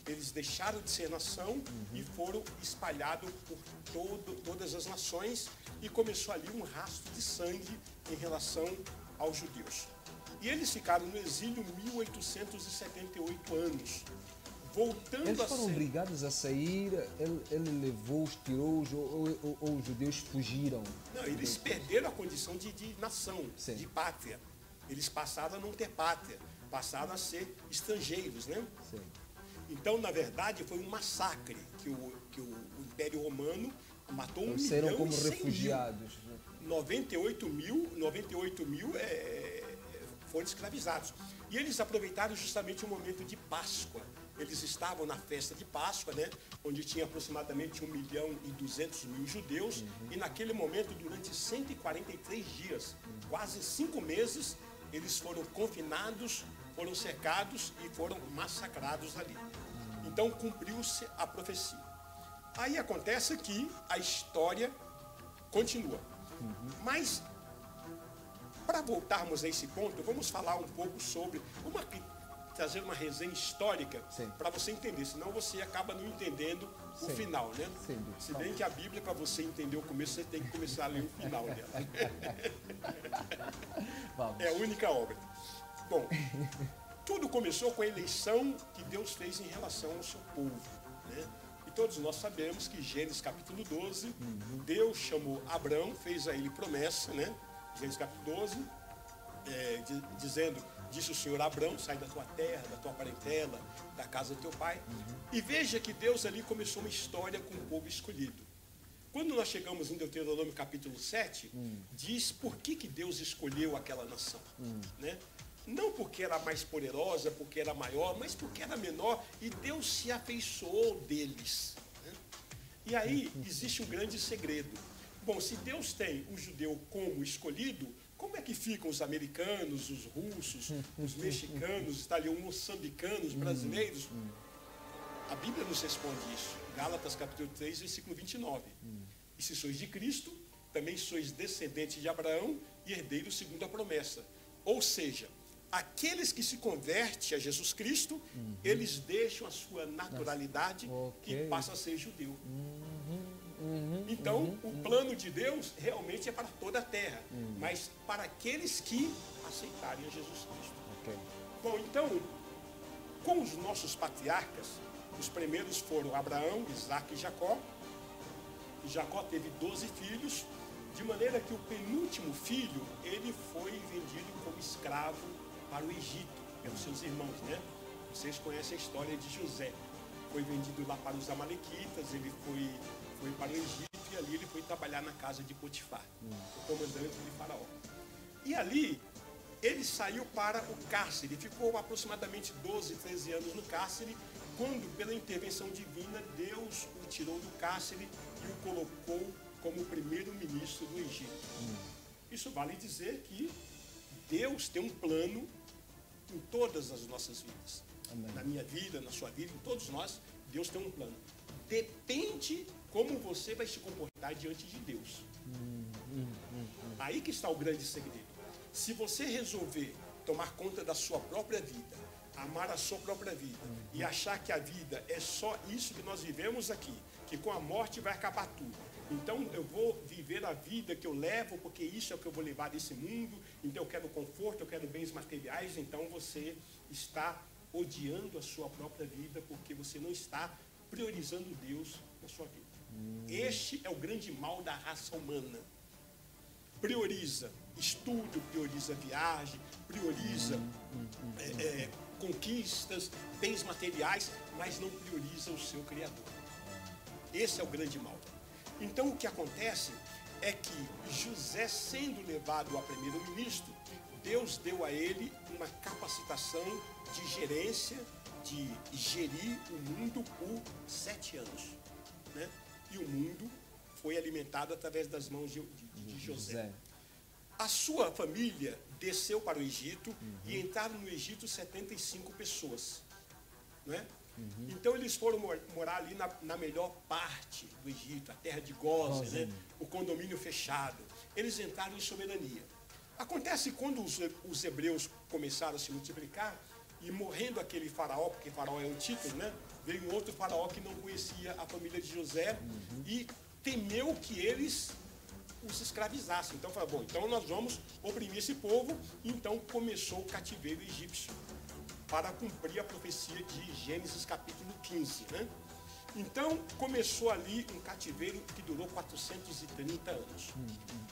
Eles deixaram de ser nação e foram espalhados por todas as nações, e começou ali um rastro de sangue em relação aos judeus. E eles ficaram no exílio 1878 anos. Voltando eles foram obrigados a sair, ele levou-os, tirou-os, ou os judeus fugiram? Não, eles perderam a condição de nação, sim, de pátria. Eles passaram a não ter pátria, passaram a ser estrangeiros, né? Sim. Então, na verdade, foi um massacre que o Império Romano matou 1 milhão serão como e 100 refugiados. Mil. 98 mil foram escravizados. E eles aproveitaram justamente o momento de Páscoa. Eles estavam na festa de Páscoa, né, onde tinha aproximadamente 1.200.000 judeus, e naquele momento, durante 143 dias, quase 5 meses, eles foram confinados, foram cercados e foram massacrados ali. Então cumpriu-se a profecia. Aí acontece que a história continua. Mas, para voltarmos a esse ponto, vamos falar um pouco sobre trazer uma resenha histórica para você entender, senão você acaba não entendendo o final, né? Sim. Se bem que a Bíblia, para você entender o começo, você tem que começar a ler o final dela. É a única obra. Bom, tudo começou com a eleição que Deus fez em relação ao seu povo, né? E todos nós sabemos que Gênesis capítulo 12, Deus chamou Abrão, fez a ele promessa, né? Gênesis capítulo 12, dizendo: disse o Senhor a Abrão, sai da tua terra, da tua parentela, da casa do teu pai. E veja que Deus ali começou uma história com o povo escolhido. Quando nós chegamos em Deuteronômio capítulo 7, diz por que Deus escolheu aquela nação, né? Não porque era mais poderosa, porque era maior, mas porque era menor, e Deus se afeiçoou deles, né? E aí existe um grande segredo. Bom, se Deus tem o judeu como escolhido, como é que ficam os americanos, os russos, os mexicanos, italianos, moçambicanos, brasileiros? A Bíblia nos responde isso. Gálatas capítulo 3, versículo 29. E se sois de Cristo, também sois descendentes de Abraão e herdeiros segundo a promessa. Ou seja, aqueles que se convertem a Jesus Cristo, eles deixam a sua naturalidade e passam a ser judeu. Então, o plano de Deus realmente é para toda a terra, mas para aqueles que aceitarem a Jesus Cristo. Bom, então, com os nossos patriarcas, os primeiros foram Abraão, Isaac e Jacó. E Jacó teve 12 filhos, de maneira que o penúltimo filho, ele foi vendido como escravo para o Egito, pelos seus irmãos, né? Vocês conhecem a história de José. Foi vendido lá para os amalequitas, ele foi para o Egito, e ali ele foi trabalhar na casa de Potifar, o comandante de Faraó. E ali ele saiu para o cárcere, ficou aproximadamente 12, 13 anos no cárcere, quando, pela intervenção divina, Deus o tirou do cárcere e o colocou como primeiro-ministro do Egito. Isso vale dizer que Deus tem um plano em todas as nossas vidas. Amém. Na minha vida, na sua vida, em todos nós, Deus tem um plano. Depende como você vai se comportar diante de Deus. Aí que está o grande segredo. Se você resolver tomar conta da sua própria vida, amar a sua própria vida e achar que a vida é só isso que nós vivemos aqui, que com a morte vai acabar tudo. Então eu vou viver a vida que eu levo, porque isso é o que eu vou levar desse mundo, então eu quero conforto, eu quero bens materiais, então você está odiando a sua própria vida, porque você não está priorizando Deus na sua vida. Este é o grande mal da raça humana. Prioriza estudo, prioriza viagem, prioriza conquistas, bens materiais, mas não prioriza o seu Criador. Esse é o grande mal. Então o que acontece é que José, sendo levado a primeiro-ministro, Deus deu a ele uma capacitação de gerência, de gerir o mundo por 7 anos, né? E o mundo foi alimentado através das mãos de José. A sua família desceu para o Egito e entraram no Egito 75 pessoas. Né? Então eles foram morar ali na melhor parte do Egito, a terra de Gósen, né? O condomínio fechado. Eles entraram em soberania. Acontece que quando os hebreus começaram a se multiplicar, e morrendo aquele faraó, porque faraó é um título, né? Veio um outro faraó que não conhecia a família de José e temeu que eles os escravizassem. Então falou, bom, então nós vamos oprimir esse povo. E então começou o cativeiro egípcio, para cumprir a profecia de Gênesis capítulo 15, né? Então começou ali um cativeiro que durou 430 anos.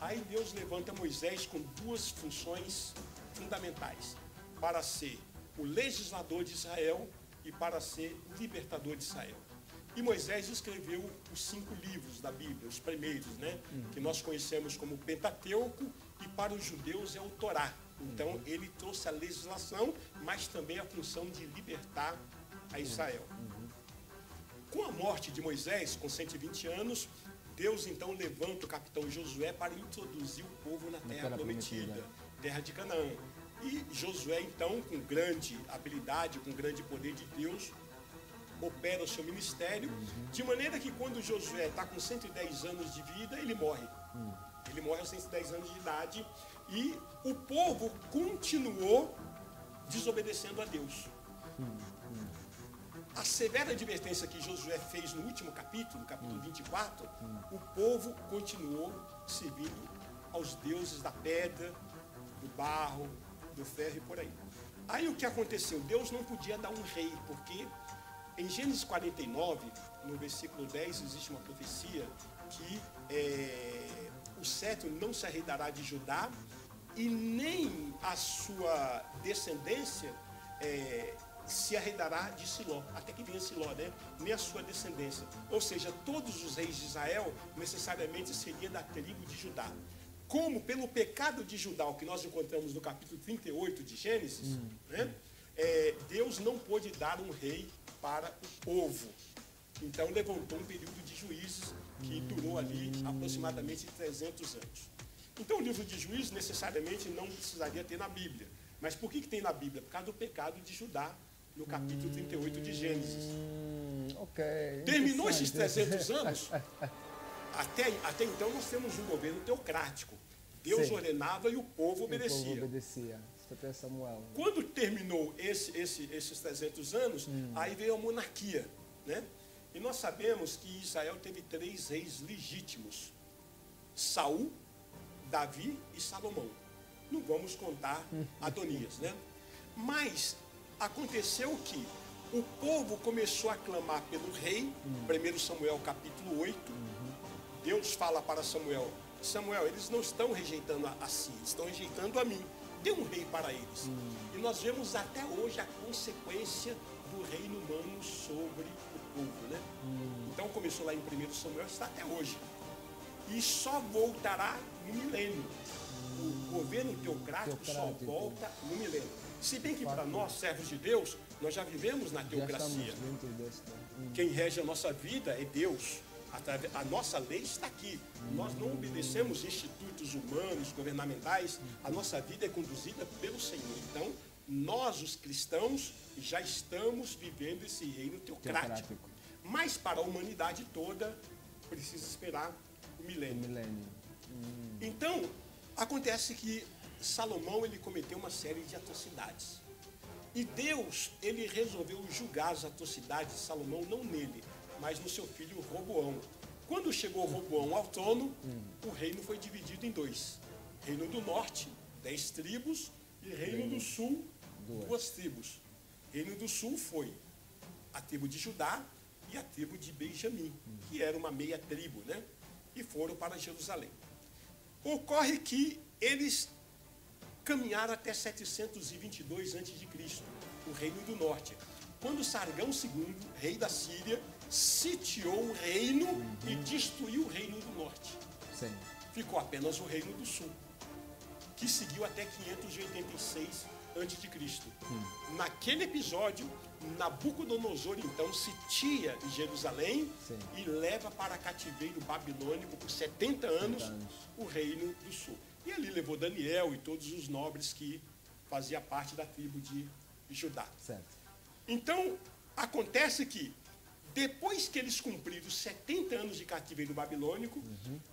Aí Deus levanta Moisés com duas funções fundamentais, para ser o legislador de Israel e para ser o libertador de Israel. E Moisés escreveu os 5 livros da Bíblia, os primeiros, né? Que nós conhecemos como Pentateuco, e para os judeus é o Torá. Então ele trouxe a legislação, mas também a função de libertar a Israel. Com a morte de Moisés, com 120 anos, Deus então levanta o capitão Josué para introduzir o povo na terra prometida, terra de Canaã. E Josué então, com grande habilidade, com grande poder de Deus, opera o seu ministério, de maneira que quando Josué está com 110 anos de vida, ele morre. Ele morre aos 110 anos de idade e o povo continuou desobedecendo a Deus. A severa advertência que Josué fez no último capítulo, capítulo 24, o povo continuou servindo aos deuses da pedra, do barro, do ferro e por aí. Aí o que aconteceu? Deus não podia dar um rei, porque em Gênesis 49, no versículo 10, existe uma profecia que o cetro não se arredará de Judá e nem a sua descendência se arredará de Siló, até que venha Siló, né? Nem a sua descendência. Ou seja, todos os reis de Israel necessariamente seriam da tribo de Judá. Como pelo pecado de Judá, o que nós encontramos no capítulo 38 de Gênesis, né? Deus não pôde dar um rei para o povo. Então levantou um período de juízes que durou ali aproximadamente 300 anos. Então o livro de Juízes necessariamente não precisaria ter na Bíblia. Mas por que tem na Bíblia? Por causa do pecado de Judá, no capítulo 38 de Gênesis. Terminou esses 300 anos, até então nós temos um governo teocrático. Deus ordenava e o povo obedecia. O povo obedecia. Até Samuel. Quando terminou esses 300 anos, aí veio a monarquia, né? E nós sabemos que Israel teve 3 reis legítimos: Saul, Davi e Salomão. Não vamos contar Adonias, né? Mas aconteceu que o povo começou a clamar pelo rei. 1 Samuel capítulo 8, Deus fala para Samuel: Samuel, eles não estão rejeitando a si, eles estão rejeitando a mim. Dê um rei para eles. E nós vemos até hoje a consequência do reino humano sobre o povo, né? Então começou lá em 1 Samuel, está até hoje. E só voltará no milênio. O governo teocrático só volta no milênio. Se bem que para nós, servos de Deus, nós já vivemos na teocracia. Quem rege a nossa vida é Deus. A nossa lei está aqui. Nós não obedecemos institutos humanos, governamentais. A nossa vida é conduzida pelo Senhor. Então, nós, os cristãos, já estamos vivendo esse reino teocrático. Mas para a humanidade toda, precisa esperar o milênio. Então, acontece que Salomão ele cometeu uma série de atrocidades. E Deus ele resolveu julgar as atrocidades de Salomão, não nele, mas no seu filho Roboão. Quando chegou Roboão ao trono, o reino foi dividido em 2. Reino do norte, 10 tribos, e reino do sul, 2 tribos. Reino do sul foi a tribo de Judá e a tribo de Benjamim, que era uma meia tribo, né? E foram para Jerusalém. Ocorre que eles caminharam até 722 a.C., o reino do norte, quando Sargão II, rei da Síria, sitiou o reino e destruiu o reino do norte. Ficou apenas o reino do sul, que seguiu até 586 a.C. Naquele episódio, Nabucodonosor então sitia Jerusalém e leva para cativeiro babilônico por 70 anos o reino do sul. E ali levou Daniel e todos os nobres que faziam parte da tribo de Judá. Certo. Então, acontece que, depois que eles cumpriram 70 anos de cativeiro babilônico,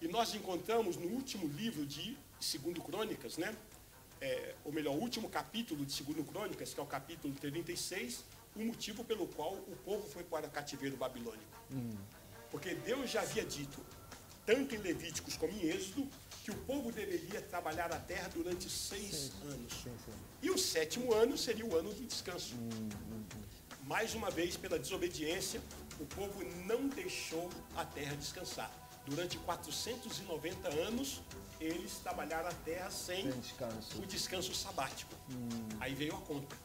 e nós encontramos no último livro de 2 Crônicas, né? Ou melhor, o último capítulo de 2 Crônicas, que é o capítulo 36, o motivo pelo qual o povo foi para o cativeiro babilônico. Porque Deus já havia dito, tanto em Levíticos como em Êxodo, que o povo deveria trabalhar a terra durante 6 anos. E o 7º ano seria o ano do descanso. Mais uma vez, pela desobediência, o povo não deixou a terra descansar. Durante 490 anos, eles trabalharam a terra sem o descanso sabático. Aí veio a conta.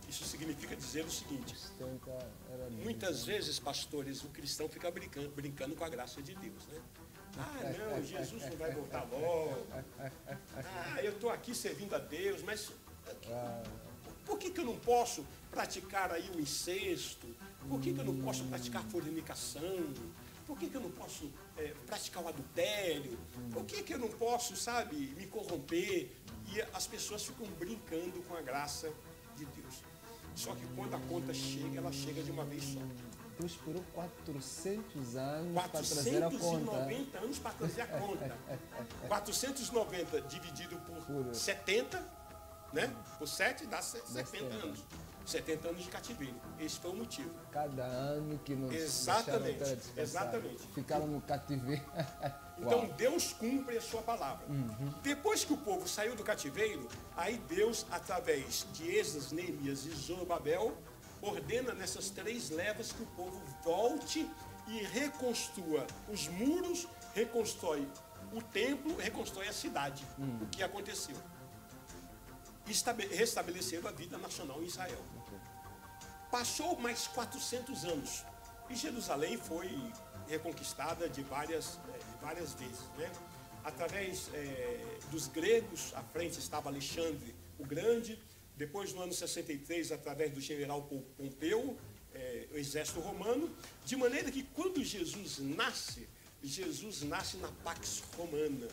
Isso significa dizer o seguinte: muitas vezes, pastores, o cristão fica brincando com a graça de Deus, né? Ah, não, Jesus não vai voltar logo. Ah, eu estou aqui servindo a Deus, mas por que eu não posso praticar aí o incesto? Por que eu não posso praticar a fornicação? Por que eu não posso praticar o adultério? Por que eu não posso, sabe, me corromper? E as pessoas ficam brincando com a graça de Deus. Só que quando a conta chega, ela chega de uma vez só. Tu esperou 400 anos para trazer a conta. 490 anos para trazer a conta. 490 dividido por 70, né? Por 7 dá 70 anos. 70 anos de cativeiro. Esse foi o motivo. Cada ano que não Exatamente. Ficaram no cativeiro. Então Deus cumpre a sua palavra. Depois que o povo saiu do cativeiro, aí Deus, através de Esdras, Neemias e Zorobabel, ordena nessas 3 levas que o povo volte e reconstrua os muros, reconstrói o templo, reconstrói a cidade. O que aconteceu? Restabeleceram a vida nacional em Israel. Passou mais 400 anos e Jerusalém foi reconquistada de várias vezes, né? Através dos gregos, à frente estava Alexandre o Grande. Depois, no ano 63, através do general Pompeu, o exército romano, de maneira que quando Jesus nasce na Pax Romana.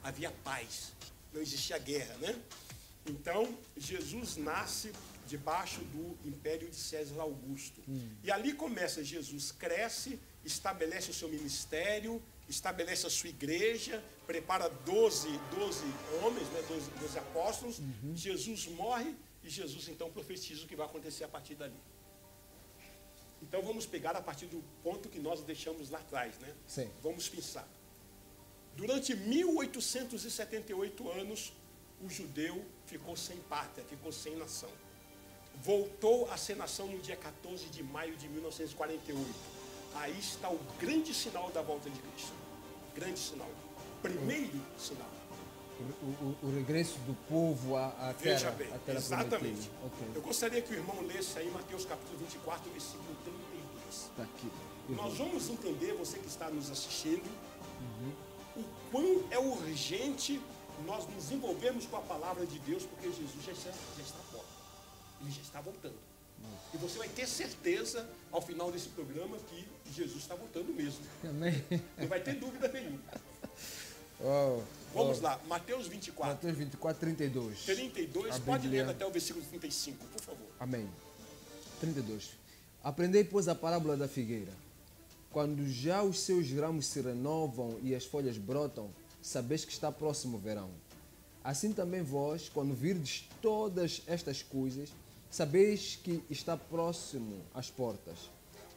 Havia paz, não existia guerra, né? Então, Jesus nasce debaixo do império de César Augusto. E ali começa, Jesus cresce, estabelece o seu ministério, estabelece a sua igreja, prepara 12 homens, né, 12 apóstolos. Jesus morre e Jesus então profetiza o que vai acontecer a partir dali. Então vamos pegar a partir do ponto que nós deixamos lá atrás, né? Sim. Vamos pensar. Durante 1878 anos, o judeu ficou sem pátria, ficou sem nação. Voltou a ser nação no dia 14 de maio de 1948. Aí está o grande sinal da volta de Cristo. Grande sinal. Primeiro sinal. O regresso do povo à terra. Veja bem, terra exatamente. Okay. Eu gostaria que o irmão lesse aí Mateus capítulo 24, versículo 32. Está aqui. Nós vamos entender, você que está nos assistindo, o quão é urgente nós nos envolvermos com a palavra de Deus, porque Jesus já está fora. Ele já está voltando. E você vai ter certeza, ao final desse programa, que Jesus está voltando mesmo. Amém. Não vai ter dúvida nenhuma. Oh, Vamos lá, Mateus 24. Mateus 24, 32. 32, pode ler até o versículo 35, por favor. Amém. 32. Aprendei, pois, a parábola da figueira. Quando já os seus ramos se renovam e as folhas brotam, sabeis que está próximo o verão. Assim também vós, quando virdes todas estas coisas, sabeis que está próximo às portas.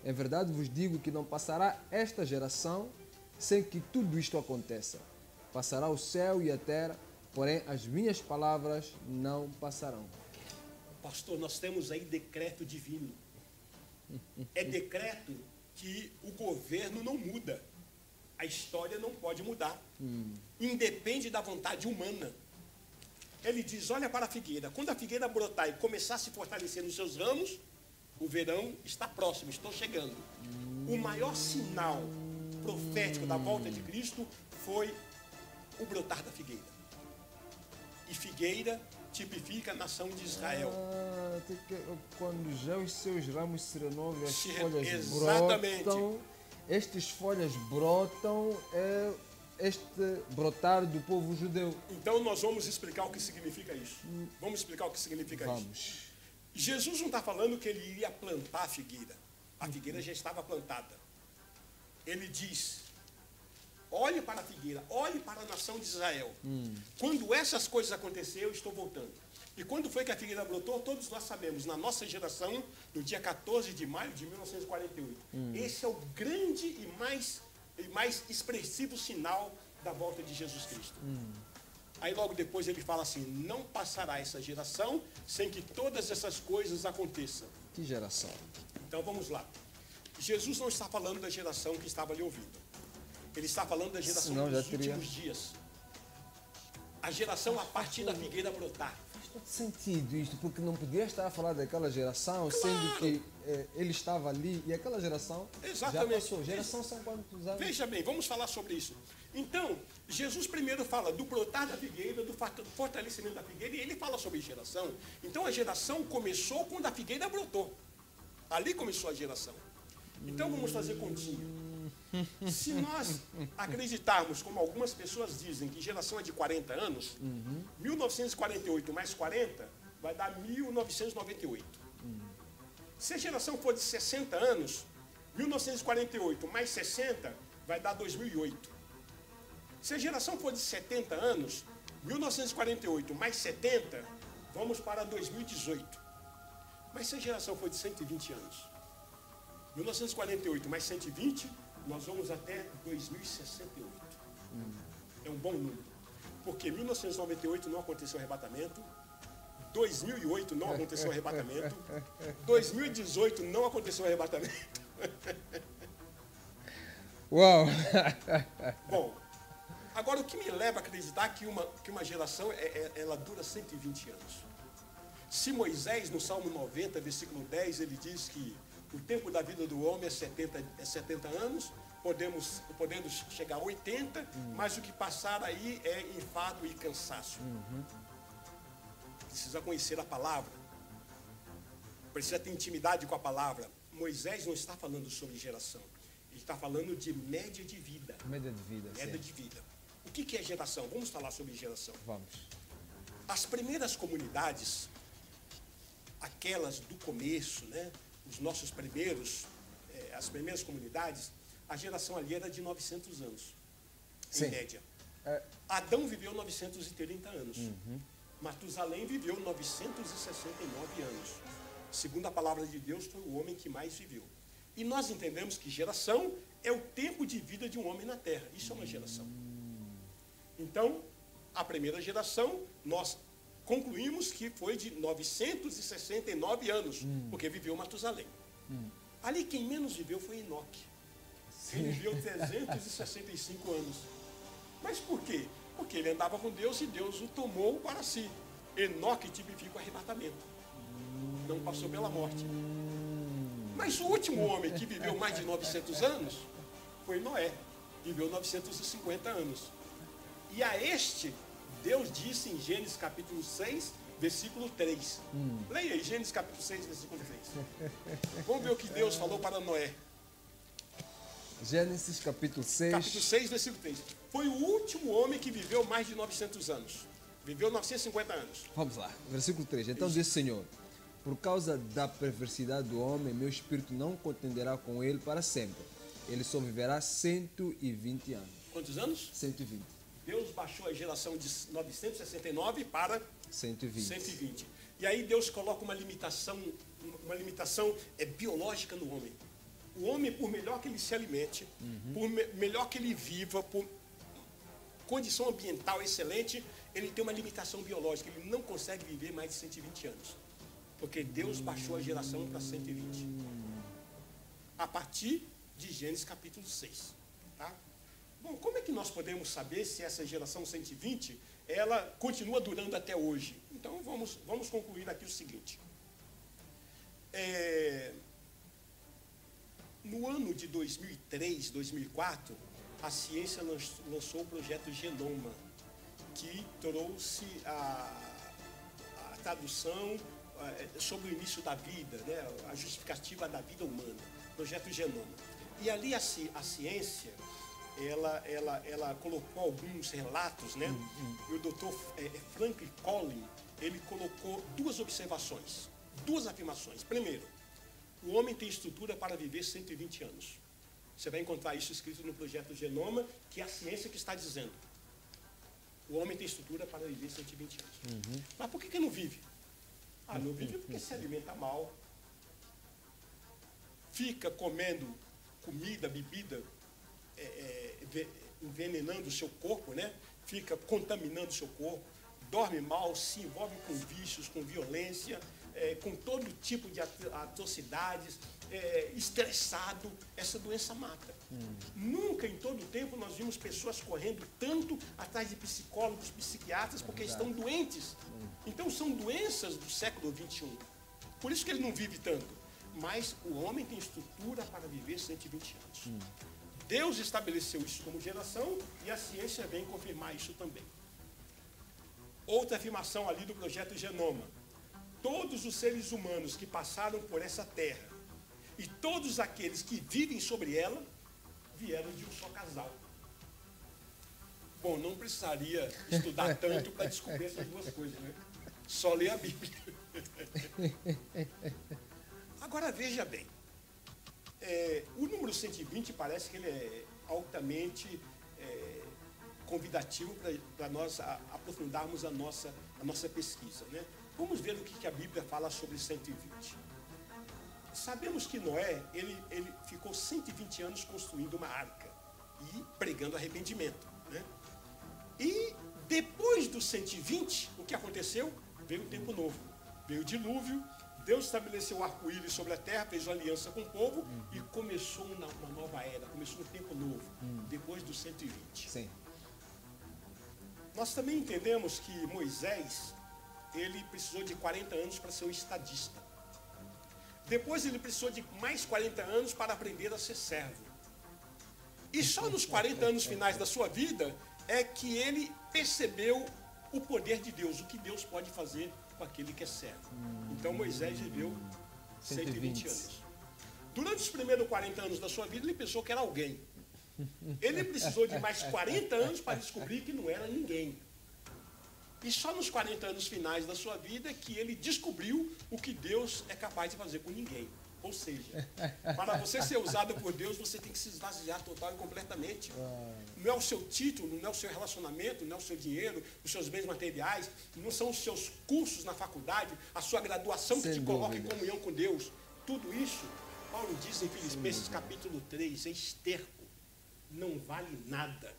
Em verdade vos digo que não passará esta geração sem que tudo isto aconteça. Passará o céu e a terra, porém as minhas palavras não passarão. Pastor, nós temos aí decreto divino. É decreto que o governo não muda. A história não pode mudar. Independe da vontade humana. Ele diz, olha para a figueira. Quando a figueira brotar e começar a se fortalecer nos seus ramos, o verão está próximo, estou chegando. O maior sinal profético da volta de Cristo foi o brotar da figueira. E figueira tipifica a nação de Israel. Quando já os seus ramos se renovam e as folhas exatamente. brotam, estas folhas brotam, este brotar do povo judeu. Então nós vamos explicar o que significa isso. Vamos explicar o que significa isso. Vamos. Jesus não está falando que ele iria plantar a figueira. A figueira já estava plantada. Ele diz: olhe para a figueira, olhe para a nação de Israel. Quando essas coisas acontecerem, eu estou voltando. E quando foi que a figueira brotou? Todos nós sabemos, na nossa geração, no dia 14 de maio de 1948. Esse é o grande e mais expressivo sinal da volta de Jesus Cristo. Aí logo depois ele fala assim: não passará essa geração sem que todas essas coisas aconteçam. Que geração? Então vamos lá. Jesus não está falando da geração que estava ali ouvindo. Ele está falando da geração dos últimos dias. A geração a partir da figueira brotar. Faz todo sentido isto, porque não podia estar a falar daquela geração, Claro. sendo que ele estava ali e aquela geração Exatamente. já passou. Geração são quantos anos? Veja bem, vamos falar sobre isso. Então, Jesus primeiro fala do brotar da figueira, do fortalecimento da figueira, e ele fala sobre geração. Então a geração começou quando a figueira brotou. Ali começou a geração. Então vamos fazer continha. Se nós acreditarmos, como algumas pessoas dizem, que geração é de 40 anos, 1948 mais 40 vai dar 1998. Se a geração for de 60 anos, 1948 mais 60 vai dar 2008. Se a geração for de 70 anos, 1948 mais 70, vamos para 2018. Mas se a geração for de 120 anos, 1948 mais 120, nós vamos até 2068. É um bom número. Porque 1998 não aconteceu o arrebatamento, 2008 não aconteceu o arrebatamento, 2018 não aconteceu o arrebatamento. Uau! Bom, agora o que me leva a acreditar que uma geração ela dura 120 anos. Se Moisés, no Salmo 90, versículo 10, ele diz que o tempo da vida do homem é 70 anos, podendo chegar a 80, mas o que passar aí é enfado e cansaço. Precisa conhecer a palavra, precisa ter intimidade com a palavra. Moisés não está falando sobre geração, ele está falando de média de vida. Média de vida, Média sim. de vida. O que é geração? Vamos falar sobre geração. Vamos. As primeiras comunidades, aquelas do começo, né? Os nossos primeiros, as primeiras comunidades, a geração ali era de 900 anos, Sim. em média. Adão viveu 930 anos. Matusalém viveu 969 anos. Segundo a palavra de Deus, foi o homem que mais viveu. E nós entendemos que geração é o tempo de vida de um homem na terra. Isso é uma geração. Então, a primeira geração, nós concluímos que foi de 969 anos, porque viveu Matusalém. Ali quem menos viveu foi Enoque. Ele viveu 365 anos. Mas por quê? Porque ele andava com Deus e Deus o tomou para si. Enoque tipifica o arrebatamento. Não passou pela morte. Mas o último homem que viveu mais de 900 anos foi Noé. Viveu 950 anos. E a este, Deus disse em Gênesis capítulo 6, versículo 3. Leia aí, Gênesis capítulo 6, versículo 3. Vamos ver o que Deus falou para Noé. Gênesis capítulo 6. Capítulo 6, versículo 3. Foi o último homem que viveu mais de 900 anos. Viveu 950 anos. Vamos lá, versículo 3. Então disse o Senhor: por causa da perversidade do homem, meu espírito não contenderá com ele para sempre. Ele só viverá 120 anos. Quantos anos? 120. Deus baixou a geração de 969 para 120. 120. E aí Deus coloca uma limitação biológica no homem. O homem, por melhor que ele se alimente, por melhor que ele viva, por condição ambiental excelente, ele tem uma limitação biológica. Ele não consegue viver mais de 120 anos. Porque Deus baixou a geração para 120. A partir de Gênesis capítulo 6. Tá? Bom, como é que nós podemos saber se essa geração 120, ela continua durando até hoje? Então, vamos concluir aqui o seguinte. No ano de 2003, 2004, a ciência lançou o projeto Genoma, que trouxe a tradução sobre o início da vida, né, a justificativa da vida humana, projeto Genoma. E ali a ciência, ela colocou alguns relatos, né? E o Dr. Frank Collins, ele colocou duas observações, duas afirmações. Primeiro, o homem tem estrutura para viver 120 anos. Você vai encontrar isso escrito no projeto Genoma, que é a ciência que está dizendo. O homem tem estrutura para viver 120 anos. Mas por que não vive? Não vive porque se alimenta mal, fica comendo comida, bebida, envenenando o seu corpo, né? Fica contaminando o seu corpo, dorme mal, se envolve com vícios, com violência, com todo tipo de atrocidades, estressado. Essa doença mata. Nunca em todo o tempo nós vimos pessoas correndo tanto atrás de psicólogos, psiquiatras, porque estão doentes. Então são doenças do século XXI. Por isso que ele não vive tanto. Mas o homem tem estrutura para viver 120 anos. Deus estabeleceu isso como geração e a ciência vem confirmar isso também. Outra afirmação ali do projeto Genoma. Todos os seres humanos que passaram por essa terra e todos aqueles que vivem sobre ela vieram de um só casal. Bom, não precisaria estudar tanto para descobrir essas duas coisas, né? Só ler a Bíblia. Agora veja bem, o número 120 parece que ele é altamente convidativo para nós aprofundarmos a nossa pesquisa, né? Vamos ver o que a Bíblia fala sobre 120. Sabemos que Noé, ele ficou 120 anos construindo uma arca e pregando arrependimento, né? E depois dos 120, o que aconteceu? Veio o tempo novo, veio o dilúvio, Deus estabeleceu o arco-íris sobre a terra, fez uma aliança com o povo e começou uma nova era, começou um tempo novo, depois dos 120. Sim. Nós também entendemos que Moisés, ele precisou de 40 anos para ser um estadista. Depois ele precisou de mais 40 anos para aprender a ser servo. E só nos 40 anos finais da sua vida é que ele percebeu o poder de Deus, o que Deus pode fazer com aquele que é servo. Então Moisés viveu 120 anos. Durante os primeiros 40 anos da sua vida, ele pensou que era alguém. Ele precisou de mais 40 anos para descobrir que não era ninguém. E só nos 40 anos finais da sua vida que ele descobriu o que Deus é capaz de fazer com ninguém. Ou seja, para você ser usado por Deus, você tem que se esvaziar total e completamente. Não é o seu título, não é o seu relacionamento, não é o seu dinheiro, os seus bens materiais, não são os seus cursos na faculdade, a sua graduação que te coloca em comunhão com Deus. Tudo isso, Paulo diz em Filipenses capítulo 3, é esterco, não vale nada.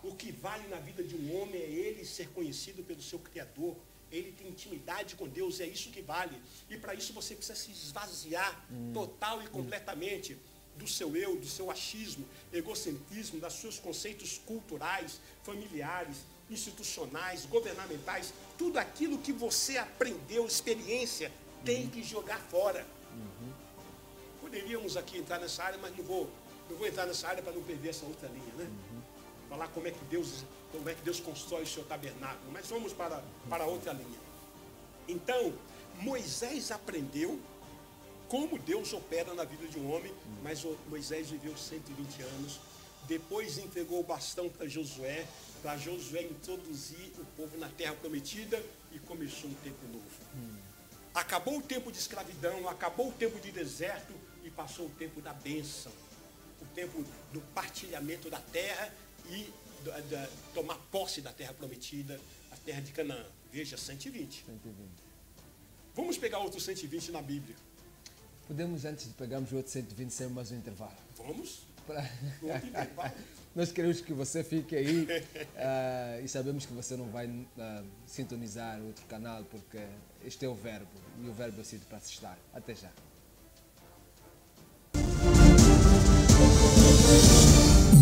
O que vale na vida de um homem é ele ser conhecido pelo seu Criador. Ele tem intimidade com Deus, é isso que vale. E para isso você precisa se esvaziar total e completamente do seu eu, do seu achismo, egocentrismo, dos seus conceitos culturais, familiares, institucionais, governamentais. Tudo aquilo que você aprendeu, experiência, tem que jogar fora. Poderíamos aqui entrar nessa área, mas não vou entrar nessa área para não perder essa outra linha, né? Falar como é que Deus constrói o seu tabernáculo. Mas vamos para outra linha. Então, Moisés aprendeu como Deus opera na vida de um homem, mas Moisés viveu 120 anos. Depois entregou o bastão para Josué introduzir o povo na terra prometida e começou um tempo novo. Acabou o tempo de escravidão, acabou o tempo de deserto e passou o tempo da bênção. O tempo do partilhamento da terra e tomar posse da terra prometida, a terra de Canaã. Veja, 120. Vamos pegar outro 120 na Bíblia. Podemos, antes de pegarmos o outro 120, ser mais um intervalo? Vamos. Outro intervalo. Nós queremos que você fique aí e sabemos que você não vai sintonizar outro canal, porque este é o verbo, e o verbo é sido para se estar. Até já.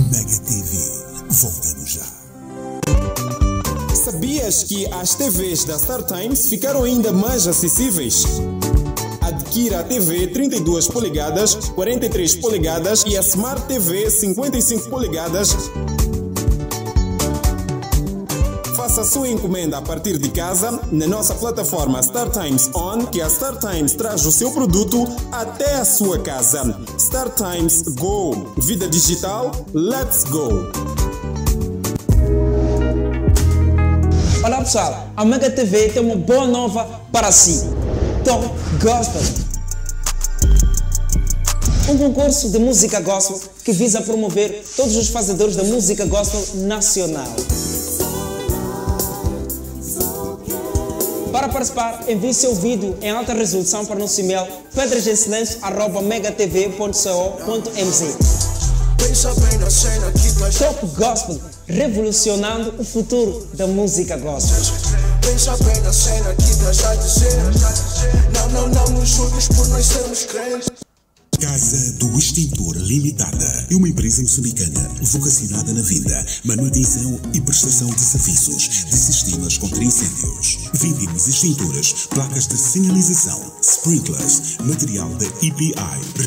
Mega TV. Voltamos já. Sabias que as TVs da StarTimes ficaram ainda mais acessíveis? Adquira a TV 32 polegadas, 43 polegadas e a Smart TV 55 polegadas. Faça Faça a sua encomenda a partir de casa na nossa plataforma StarTimes On, que a StarTimes traz o seu produto até a sua casa. StarTimes Go. Vida digital, let's go! Olá pessoal, a Mega TV tem uma boa nova para si. Top Gospel. Um concurso de música gospel que visa promover todos os fazedores da música gospel nacional. Para participar, envie seu vídeo em alta resolução para o nosso e-mail pedragensilencio@megatv.co.mz. Top Gospel, revolucionando o futuro da música gospel. Pensa bem na cena que estás a dizer. Não nos julgues por nós sermos crentes. Casa do Extintor Limitada é uma empresa moçambicana vocacionada na venda, manutenção e prestação de serviços de sistemas contra incêndios. Vendemos extintores, placas de sinalização, sprinklers, material da EPI.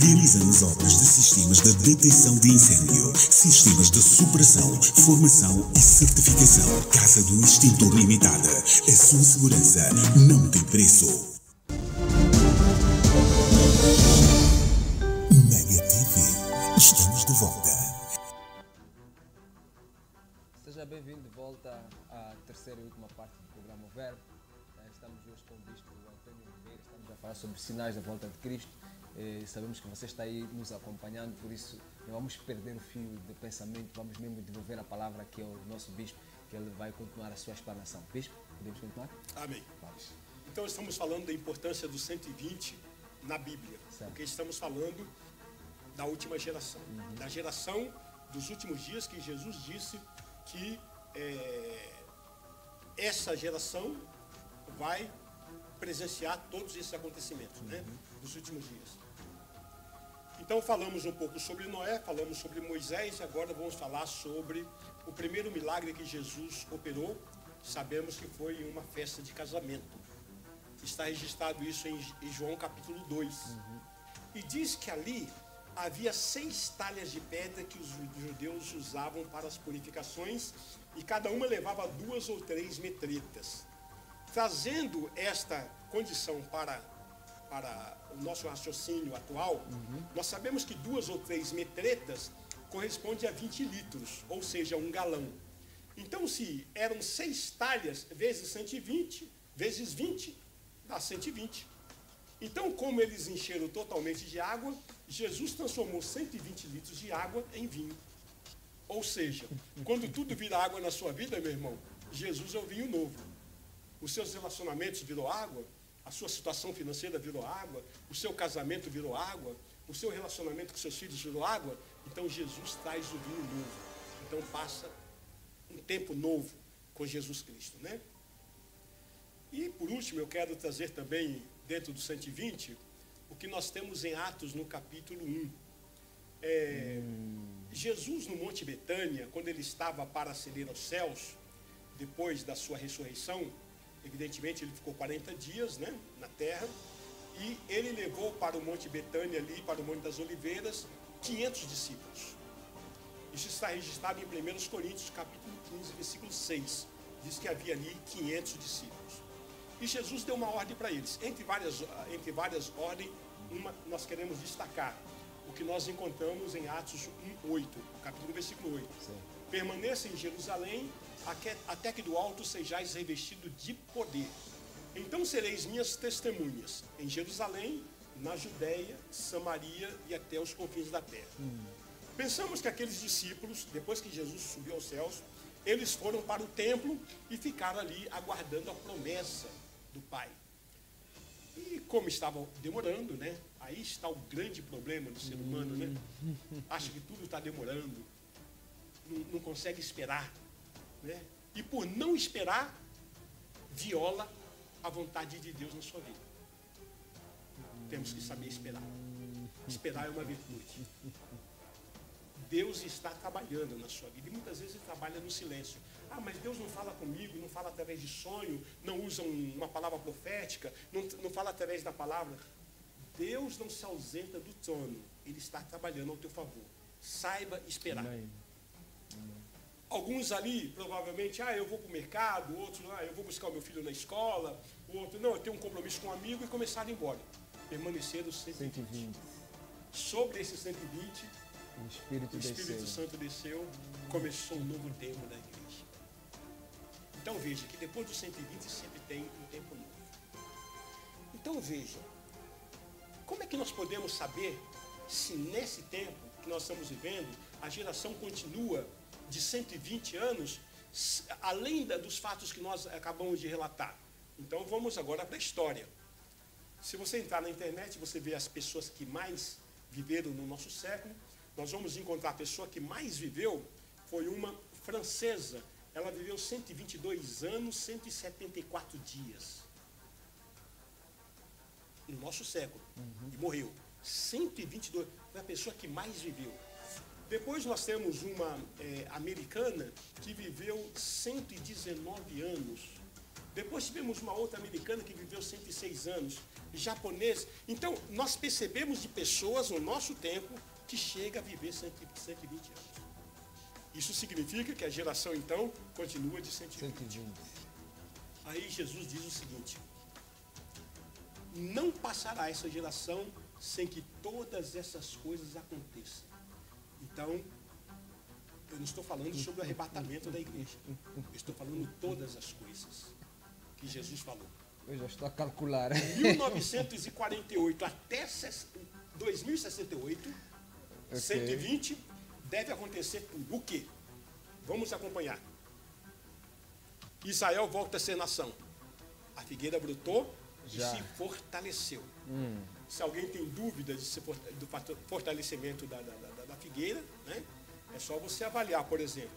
Realizamos obras de sistemas de detecção de incêndio, sistemas de superação, formação e certificação. Casa do Extintor Limitada. A sua segurança não tem preço. Estamos de volta. Seja bem-vindo de volta à terceira e última parte do programa O Verbo. Estamos hoje com o Bispo Antônio Oliveira, estamos a falar sobre sinais da volta de Cristo. Sabemos que você está aí nos acompanhando, por isso não vamos perder o fio do pensamento, vamos mesmo desenvolver a palavra que é o nosso Bispo, que ele vai continuar a sua explanação. Bispo, podemos continuar? Amém. Vamos. Então estamos falando da importância do 120 na Bíblia, porque estamos falando da última geração, da geração dos últimos dias, que Jesus disse que essa geração vai presenciar todos esses acontecimentos, né, dos últimos dias. Então falamos um pouco sobre Noé, falamos sobre Moisés e agora vamos falar sobre o primeiro milagre que Jesus operou. Sabemos que foi uma festa de casamento. Está registrado isso em João capítulo 2. E diz que ali havia 6 talhas de pedra que os judeus usavam para as purificações e cada uma levava 2 ou 3 metretas. Trazendo esta condição para o nosso raciocínio atual, nós sabemos que 2 ou 3 metretas corresponde a 20 litros, ou seja, 1 galão. Então, se eram 6 talhas vezes 120, vezes 20, dá 120. Então, como eles encheram totalmente de água, Jesus transformou 120 litros de água em vinho. Ou seja, quando tudo vira água na sua vida, meu irmão, Jesus é o vinho novo. Os seus relacionamentos virou água, a sua situação financeira virou água, o seu casamento virou água, o seu relacionamento com seus filhos virou água. Então, Jesus traz o vinho novo. Então, passa um tempo novo com Jesus Cristo, né? E, por último, eu quero trazer também, dentro do 120, o que nós temos em Atos no capítulo 1. Jesus no Monte Betânia, quando ele estava para ascender aos céus, depois da sua ressurreição, evidentemente ele ficou 40 dias, né, na terra, e ele levou para o Monte Betânia ali, para o Monte das Oliveiras, 500 discípulos. Isso está registrado em 1 Coríntios capítulo 15, versículo 6. Diz que havia ali 500 discípulos. E Jesus deu uma ordem para eles. Entre várias ordens, nós queremos destacar o que nós encontramos em Atos 1:8, capítulo versículo 8. Sim. Permaneça em Jerusalém até que do alto sejais revestido de poder. Então sereis minhas testemunhas em Jerusalém, na Judéia, Samaria e até os confins da terra. Pensamos que aqueles discípulos, depois que Jesus subiu aos céus, eles foram para o templo e ficaram ali aguardando a promessa do Pai. E como estavam demorando, né? Aí está o grande problema do ser humano, né? Acha que tudo está demorando, não consegue esperar, né? E por não esperar, viola a vontade de Deus na sua vida. Temos que saber esperar. Esperar é uma virtude. Deus está trabalhando na sua vida e muitas vezes ele trabalha no silêncio. Ah, mas Deus não fala comigo, não fala através de sonho, não usa uma palavra profética, não fala através da palavra. Deus não se ausenta do trono, ele está trabalhando ao teu favor. Saiba esperar. Amém. Alguns ali, provavelmente, eu vou para o mercado, outros, eu vou buscar o meu filho na escola, o outro, não, eu tenho um compromisso com um amigo, e começaram a ir embora. Permaneceram 120. Sobre esses 120, o Espírito Santo desceu, começou um novo tempo da igreja. Então veja que depois dos 120 sempre tem um tempo novo. Então veja, como é que nós podemos saber se nesse tempo que nós estamos vivendo, a geração continua de 120 anos, além dos fatos que nós acabamos de relatar? Então vamos agora para a história. Se você entrar na internet, você vê as pessoas que mais viveram no nosso século. Nós vamos encontrar a pessoa que mais viveu, foi uma francesa. Ela viveu 122 anos, 174 dias. No nosso século. E morreu. 122, foi a pessoa que mais viveu. Depois nós temos uma americana que viveu 119 anos. Depois tivemos uma outra americana que viveu 106 anos. Japonês. Então, nós percebemos de pessoas no nosso tempo que chega a viver 120 anos. Isso significa que a geração, então, continua de 120. Aí Jesus diz o seguinte: não passará essa geração sem que todas essas coisas aconteçam. Então, eu não estou falando sobre o arrebatamento da igreja. Eu estou falando todas as coisas que Jesus falou. Eu já estou a calcular. 1948 até 2068, 120, deve acontecer tudo. O quê? Vamos acompanhar. Israel volta a ser nação. A figueira brotou e se fortaleceu. Se alguém tem dúvida do fortalecimento da figueira, né, é só você avaliar, por exemplo,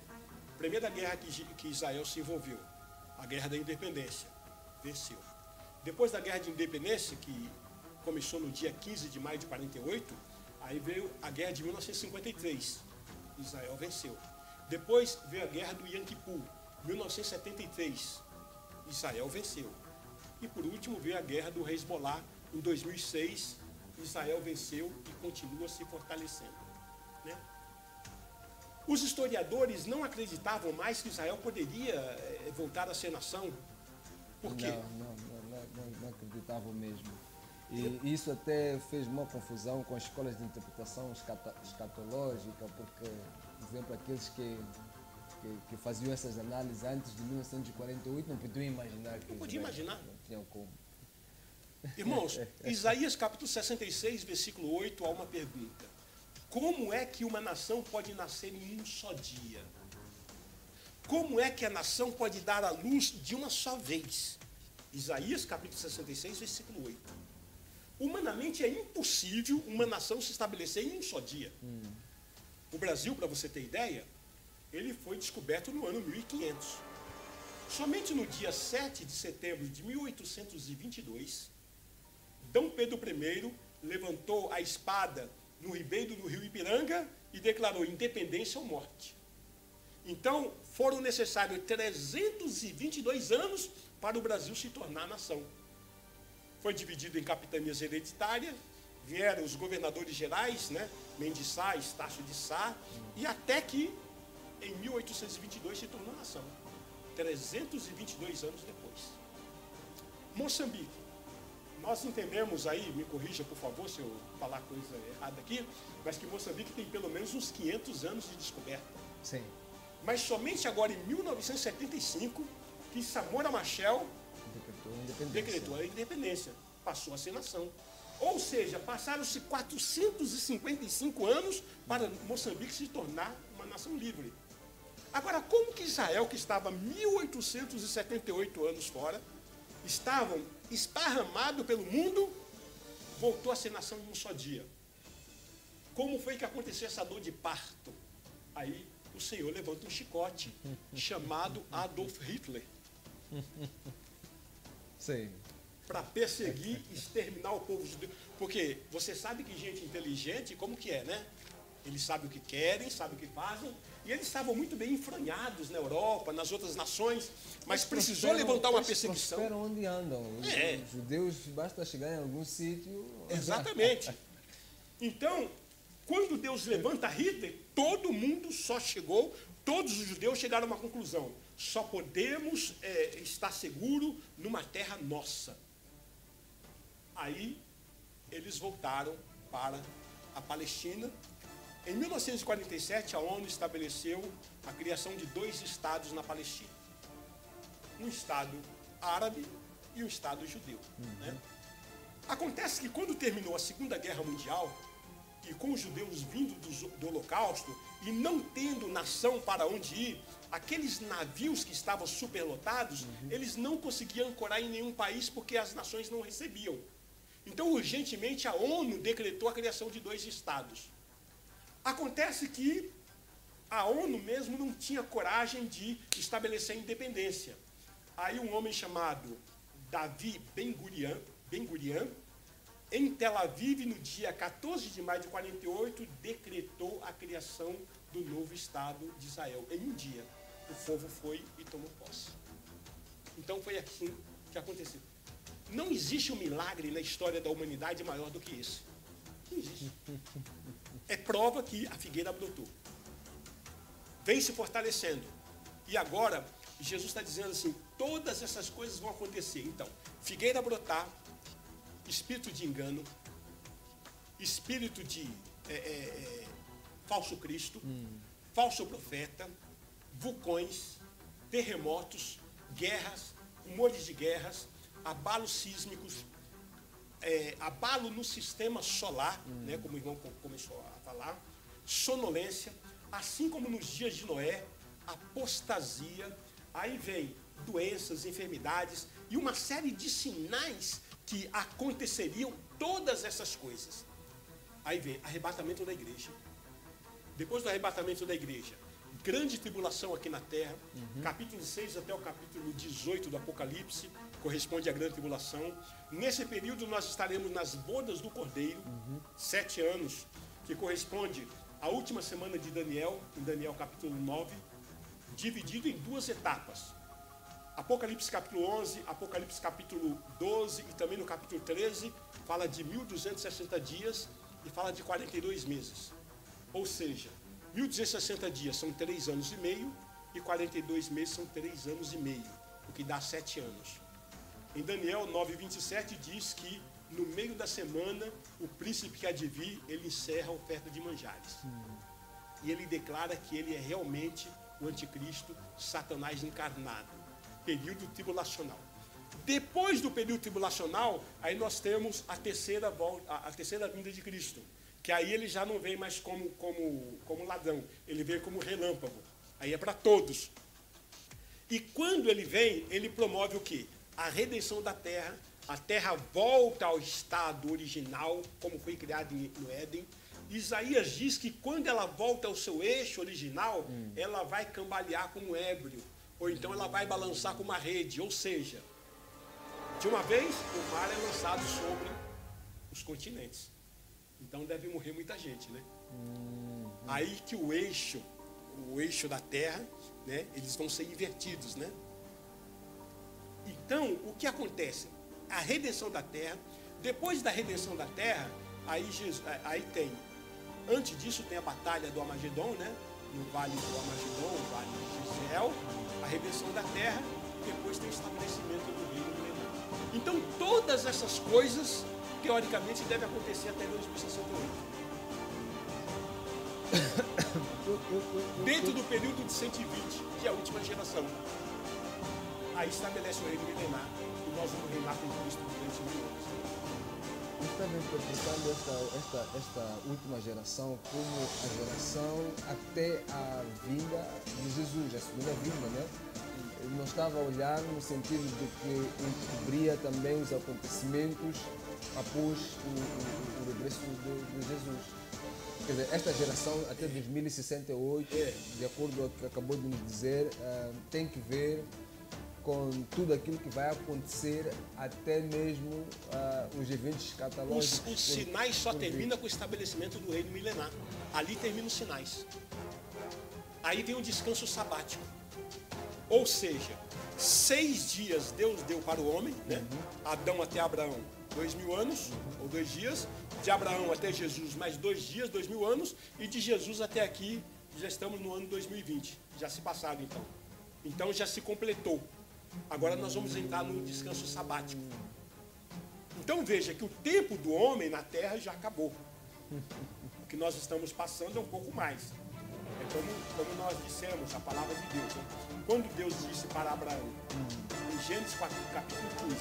a primeira guerra que Israel se envolveu, a Guerra da Independência, venceu. Depois da Guerra de Independência, que começou no dia 15 de maio de 48, aí veio a Guerra de 1953, Israel venceu. Depois veio a Guerra do Yom Kippur, 1973, Israel venceu. E por último veio a Guerra do Hezbollah, em 2006, Israel venceu e continua se fortalecendo. Né? Os historiadores não acreditavam mais que Israel poderia voltar a ser nação. Por quê? Não acreditavam mesmo. E isso até fez uma confusão com as escolas de interpretação escatológica, porque, por exemplo, aqueles que faziam essas análises antes de 1948 não podiam imaginar que... Não podia imaginar. Não tinham como. Irmãos, Isaías capítulo 66, versículo 8, há uma pergunta. Como é que uma nação pode nascer em um só dia? Como é que a nação pode dar à luz de uma só vez? Isaías capítulo 66, versículo 8. Humanamente é impossível uma nação se estabelecer em um só dia. O Brasil, para você ter ideia, ele foi descoberto no ano 1500. Somente no dia 7 de setembro de 1822, D. Pedro I levantou a espada no ribeiro do rio Ipiranga e declarou independência ou morte. Então, foram necessários 322 anos para o Brasil se tornar nação. Foi dividido em capitanias hereditárias, vieram os governadores gerais, né? Mendes Sá, Estácio de Sá, e até que em 1822 se tornou nação. 322 anos depois. Moçambique. Nós entendemos aí, me corrija por favor se eu falar coisa errada aqui, mas que Moçambique tem pelo menos uns 500 anos de descoberta. Sim. Mas somente agora em 1975 que Samora Machel decretou a independência, passou a ser nação. Ou seja, passaram-se 455 anos para Moçambique se tornar uma nação livre. Agora, como que Israel, que estava 1878 anos fora, estavam esparramado pelo mundo, voltou a ser nação em um só dia? Como foi que aconteceu essa dor de parto? Aí o Senhor levanta um chicote chamado Adolf Hitler. Sim. Para perseguir e exterminar o povo judeu. Porque você sabe que gente inteligente, como que é, né? Eles sabem o que querem, sabem o que fazem, e eles estavam muito bem enfranhados na Europa, nas outras nações, mas precisou levantar uma perseguição. Prosperam onde andam. Os judeus, basta chegar em algum sítio... Exatamente. Então, quando Deus levanta Hitler, todo mundo só chegou todos os judeus chegaram a uma conclusão: só podemos estar seguros numa terra nossa. Aí eles voltaram para a Palestina. Em 1947, a ONU estabeleceu a criação de 2 estados na Palestina. Um estado árabe e um estado judeu. Né? Acontece que quando terminou a Segunda Guerra Mundial, e com os judeus vindo do Holocausto e não tendo nação para onde ir, aqueles navios que estavam superlotados, eles não conseguiam ancorar em nenhum país porque as nações não recebiam. Então, urgentemente, a ONU decretou a criação de 2 estados. Acontece que a ONU mesmo não tinha coragem de estabelecer a independência. Aí um homem chamado Davi Ben-Gurion, em Tel Aviv, no dia 14 de maio de 48, decretou a criação do novo Estado de Israel. Em um dia, o povo foi e tomou posse. Então foi assim que aconteceu. Não existe um milagre na história da humanidade maior do que esse. Não existe. É prova que a figueira brotou. Vem se fortalecendo. E agora, Jesus está dizendo assim, todas essas coisas vão acontecer. Então, figueira brotar, espírito de engano, espírito de falso Cristo, falso profeta, vulcões, terremotos, guerras, rumores de guerras, abalos sísmicos, abalo no sistema solar, né, como o irmão começou a falar, sonolência, assim como nos dias de Noé, apostasia, aí vem doenças, enfermidades e uma série de sinais que aconteceriam todas essas coisas. Aí vem arrebatamento da igreja. Depois do arrebatamento da igreja, grande tribulação aqui na terra, capítulo 6 até o capítulo 18 do Apocalipse, corresponde à grande tribulação. Nesse período nós estaremos nas bodas do Cordeiro, 7 anos, que corresponde à última semana de Daniel, em Daniel capítulo 9, dividido em 2 etapas. Apocalipse capítulo 11, Apocalipse capítulo 12 e também no capítulo 13, fala de 1260 dias e fala de 42 meses. Ou seja, 1260 dias são 3 anos e meio e 42 meses são 3 anos e meio, o que dá 7 anos. Em Daniel 9:27 diz que no meio da semana o príncipe que há de vir, ele encerra a oferta de manjares. E ele declara que ele é realmente o anticristo, Satanás encarnado. Período tribulacional. Depois do período tribulacional, aí nós temos a terceira vinda de Cristo, que aí ele já não vem mais como ladrão, ele vem como relâmpago. Aí é para todos. E quando ele vem, ele promove o quê? A redenção da terra. A terra volta ao estado original, como foi criado no Éden. Isaías diz que quando ela volta ao seu eixo original, ela vai cambalear como ébrio, ou então ela vai balançar como uma rede, ou seja, de uma vez o mar é lançado sobre os continentes. Então deve morrer muita gente, né? Aí que o eixo da terra, né, eles vão ser invertidos, né? Então, o que acontece? A redenção da terra, depois da redenção da terra, aí tem, antes disso tem a batalha do Armagedon, né? No vale do Armagedon, o vale de Israel, a redenção da terra, e depois tem o estabelecimento do reino milenar. Então, todas essas coisas, teoricamente, devem acontecer até 2068. Dentro do período de 120, que é a última geração. Aí estabelece o reino milenar e nós vamos reinar com Cristo durante 1000 anos. Justamente interpretando esta última geração como a geração até a vinda de Jesus, a segunda vinda, né? Não estava a olhar no sentido de que encobria também os acontecimentos após o regresso de Jesus. Quer dizer, esta geração até 2068, de acordo com o que acabou de nos dizer, tem que ver com tudo aquilo que vai acontecer, até mesmo os eventos escatológicos. Os sinais só terminam com o estabelecimento do reino milenar. Ali terminam os sinais. Aí vem o descanso sabático. Ou seja, 6 dias Deus deu para o homem, né? Adão até Abraão, 2000 anos, ou 2 dias. De Abraão até Jesus, mais 2 dias, 2000 anos. E de Jesus até aqui, já estamos no ano 2020, já se passaram então. Então já se completou. Agora nós vamos entrar no descanso sabático. Então veja que o tempo do homem na terra já acabou. O que nós estamos passando é um pouco mais. É como nós dissemos, a palavra de Deus. Né? Quando Deus disse para Abraão, em Gênesis capítulo 15,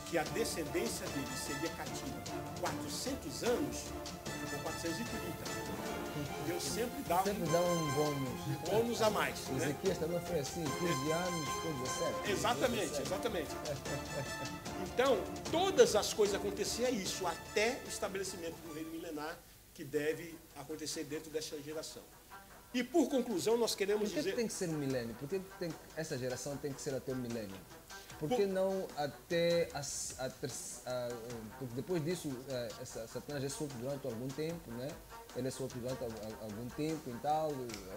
que a descendência dele seria cativa 400 anos, ou 430. Deus sempre dá um bônus a mais. Ezequias também foi assim, 15 anos, depois 17. Exatamente. Então, todas as coisas aconteciam isso, até o estabelecimento do reino milenar, que deve acontecer dentro dessa geração. E por conclusão, nós queremos dizer... Por que tem que ser um milênio? Por que essa geração tem que ser até o milênio? Por que não até porque depois disso, Satanás é solto durante algum tempo, né? Ele é solto durante algum tempo e tal,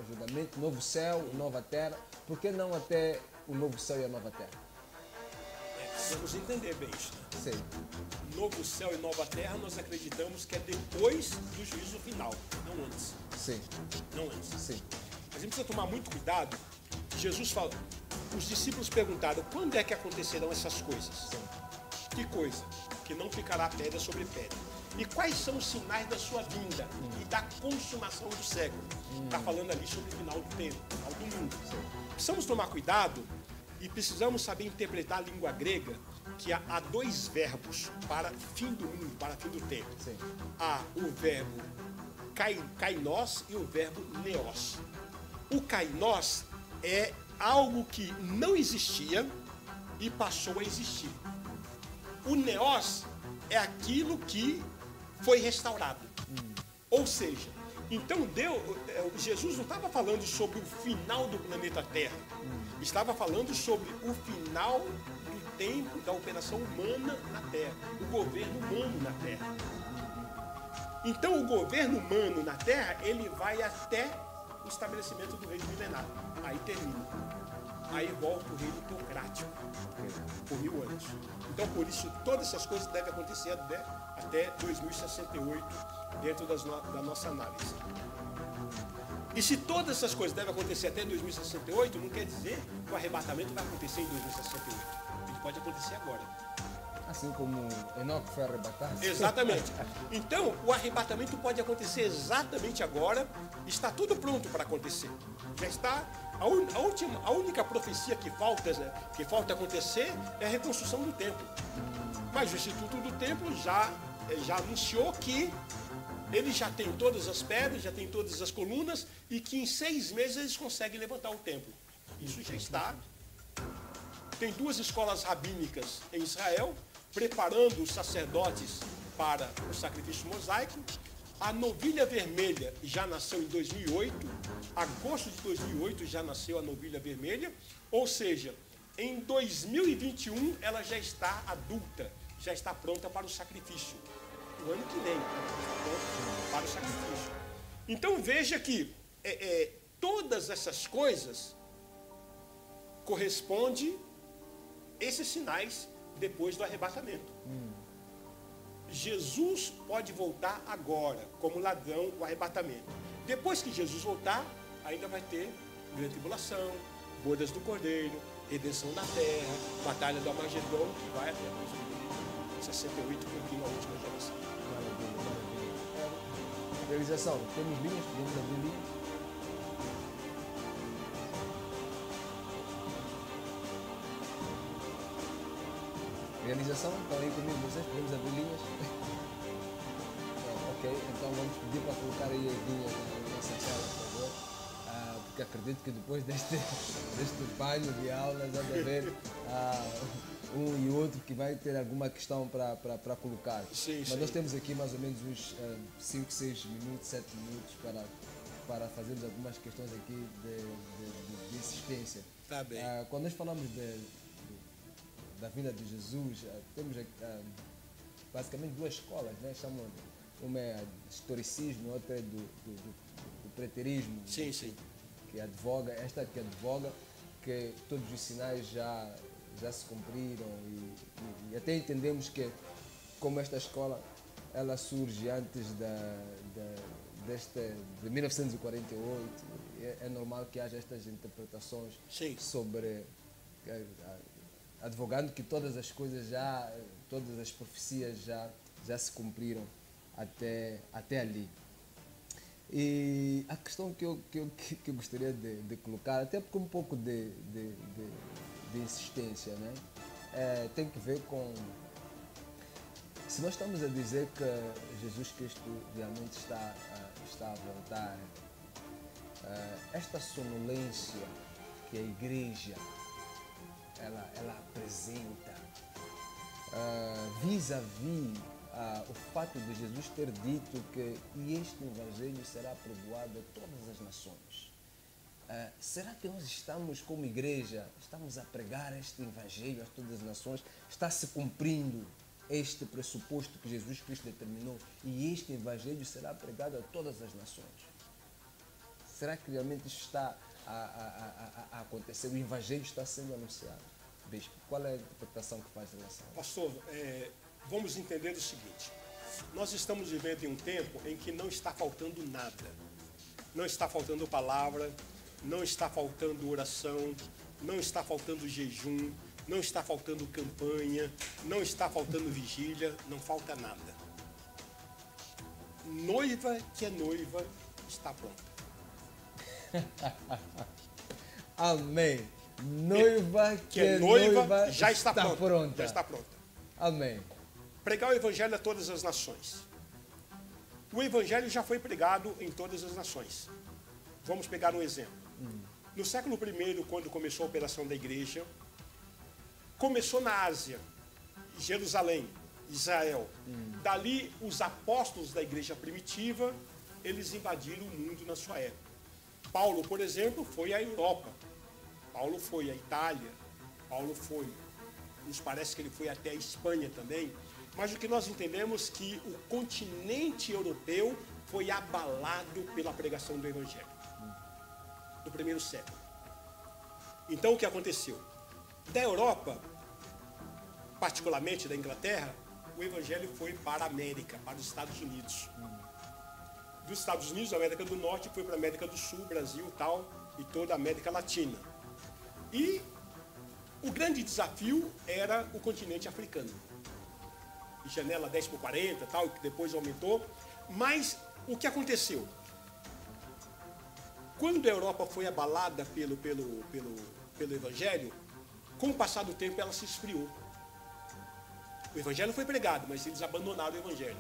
julgamento, novo céu, nova terra. Por que não até o novo céu e a nova terra? Precisamos entender bem isso. Sim. Novo céu e nova terra, nós acreditamos que é depois do juízo final, não antes. Sim. Não antes. Sim. Mas a gente precisa tomar muito cuidado. Jesus fala, os discípulos perguntaram, quando é que acontecerão essas coisas? Sim. Que coisa? Que não ficará pedra sobre pedra. E quais são os sinais da sua vinda e da consumação do século? Está falando ali sobre o final do tempo, final do mundo. Precisamos tomar cuidado e precisamos saber interpretar a língua grega, que há dois verbos para fim do mundo, para fim do tempo. Sim. Há o verbo kainós e o verbo neos. O kainós é algo que não existia e passou a existir. O neos é aquilo que foi restaurado. Ou seja, então Jesus não estava falando sobre o final do planeta Terra. Estava falando sobre o final do tempo da operação humana na Terra, o governo humano na Terra. Então o governo humano na Terra, ele vai até o estabelecimento do reino milenar. Aí termina. Aí volta o reino teocrático, por 1000 anos. Então, por isso, todas essas coisas devem acontecer até 2068, dentro da nossa análise. E se todas essas coisas devem acontecer até 2068, não quer dizer que o arrebatamento vai acontecer em 2068. Ele pode acontecer agora. Assim como Enoque foi arrebatado. Exatamente. Então, o arrebatamento pode acontecer exatamente agora. Está tudo pronto para acontecer. Já está. A única profecia que falta acontecer é a reconstrução do templo. Mas o Instituto do Templo já anunciou que ele já tem todas as pedras, já tem todas as colunas e que em 6 meses eles conseguem levantar o templo. Isso já está. Tem 2 escolas rabínicas em Israel, preparando os sacerdotes para o sacrifício mosaico. A novilha vermelha já nasceu em 2008, agosto de 2008 já nasceu a novilha vermelha, ou seja, em 2021 ela já está adulta, já está pronta para o sacrifício. O ano que vem, ela está pronta para o sacrifício. Então veja que todas essas coisas correspondem a esses sinais depois do arrebatamento. Jesus pode voltar agora, como ladrão, o arrebatamento. Depois que Jesus voltar, ainda vai ter grande tribulação, bodas do Cordeiro, redenção da terra, batalha do Armagedon, que vai até 2068, pouquinho a última geração. Realização, temos linhas, podemos abrir linhas. Realização, estão aí comigo vocês, podemos abrir linhas. Ok, então vamos pedir para colocar aí as linhas na nossa tela, por favor. Porque acredito que depois deste banho de aulas, vai haver um e outro que vai ter alguma questão para colocar. Sim, mas nós temos aqui mais ou menos uns 5, 6 minutos, 7 minutos para fazermos algumas questões aqui de insistência. Tá bem. Quando nós falamos da vinda de Jesus, temos basicamente 2 escolas, né? Chamam, uma é historicismo, outra é do preterismo. Sim, sim. Que advoga, esta que advoga que todos os sinais já se cumpriram e até entendemos que como esta escola ela surge antes de 1948, é normal que haja estas interpretações Sim. sobre, advogando que todas as coisas todas as profecias já se cumpriram até ali. E a questão que eu gostaria de colocar, até porque um pouco de insistência, né? Tem que ver com... Se nós estamos a dizer que Jesus Cristo realmente está a voltar, esta sonolência que a igreja ela apresenta vis-à-vis o fato de Jesus ter dito que este evangelho será pregoado a todas as nações. Será que nós estamos, como igreja, estamos a pregar este evangelho a todas as nações? Está se cumprindo este pressuposto que Jesus Cristo determinou e este evangelho será pregado a todas as nações? Será que realmente isso está a acontecer? O evangelho está sendo anunciado? Bispo, qual é a interpretação que faz em relação a isso? Pastor, vamos entender o seguinte. Nós estamos vivendo em um tempo em que não está faltando nada. Não está faltando palavra, não está faltando oração, não está faltando jejum, não está faltando campanha, não está faltando vigília, não falta nada. Noiva que é noiva está pronta. Amém. Noiva que é noiva já está pronta. Já está pronta. Amém. Pregar o evangelho a todas as nações. O evangelho já foi pregado em todas as nações. Vamos pegar um exemplo. No século I, quando começou a operação da igreja, começou na Ásia, Jerusalém, Israel. Dali, os apóstolos da igreja primitiva, eles invadiram o mundo na sua época. Paulo, por exemplo, foi à Europa. Paulo foi à Itália. Paulo foi, nos parece que ele foi até a Espanha também. Mas o que nós entendemos é que o continente europeu foi abalado pela pregação do evangelho. No primeiro século. Então, o que aconteceu? Da Europa, particularmente da Inglaterra, o evangelho foi para a América, para os Estados Unidos. Dos Estados Unidos, a América do Norte, foi para a América do Sul, Brasil tal, e toda a América Latina. E o grande desafio era o continente africano. Janela 10/40, tal, que depois aumentou. Mas o que aconteceu? Quando a Europa foi abalada pelo evangelho, com o passar do tempo ela se esfriou. O evangelho foi pregado, mas eles abandonaram o evangelho.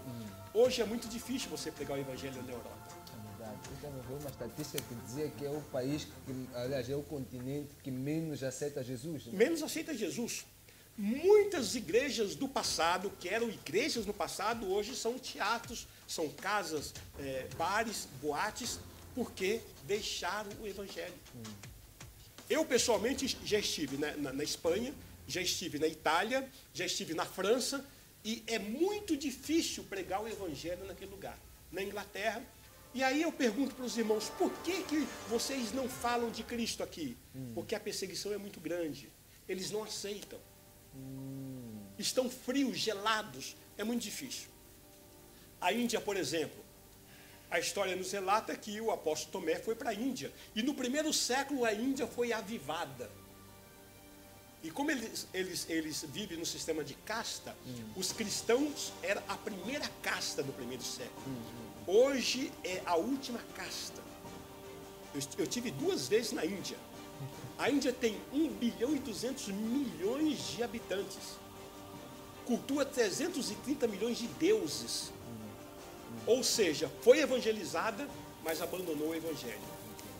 Hoje é muito difícil você pregar o evangelho na Europa. É verdade. Eu estava vendo uma estatística que dizia que é o país, aliás, é o continente que menos aceita Jesus. Né? Menos aceita Jesus. Muitas igrejas do passado, que eram igrejas no passado, hoje são teatros, são casas, bares, boates, porque deixaram o evangelho. Eu, pessoalmente, já estive na Espanha, já estive na Itália, já estive na França, e é muito difícil pregar o evangelho naquele lugar. Na Inglaterra. E aí eu pergunto para os irmãos, por que vocês não falam de Cristo aqui? Porque a perseguição é muito grande. Eles não aceitam. Estão frios, gelados. É muito difícil. A Índia, por exemplo, a história nos relata que o apóstolo Tomé foi para a Índia. E no primeiro século a Índia foi avivada. E como eles vivem no sistema de casta, os cristãos eram a primeira casta do primeiro século. Hoje é a última casta. Eu tive 2 vezes na Índia. A Índia tem 1.200 bilhões de habitantes. Cultua 330 milhões de deuses. Ou seja, foi evangelizada, mas abandonou o evangelho.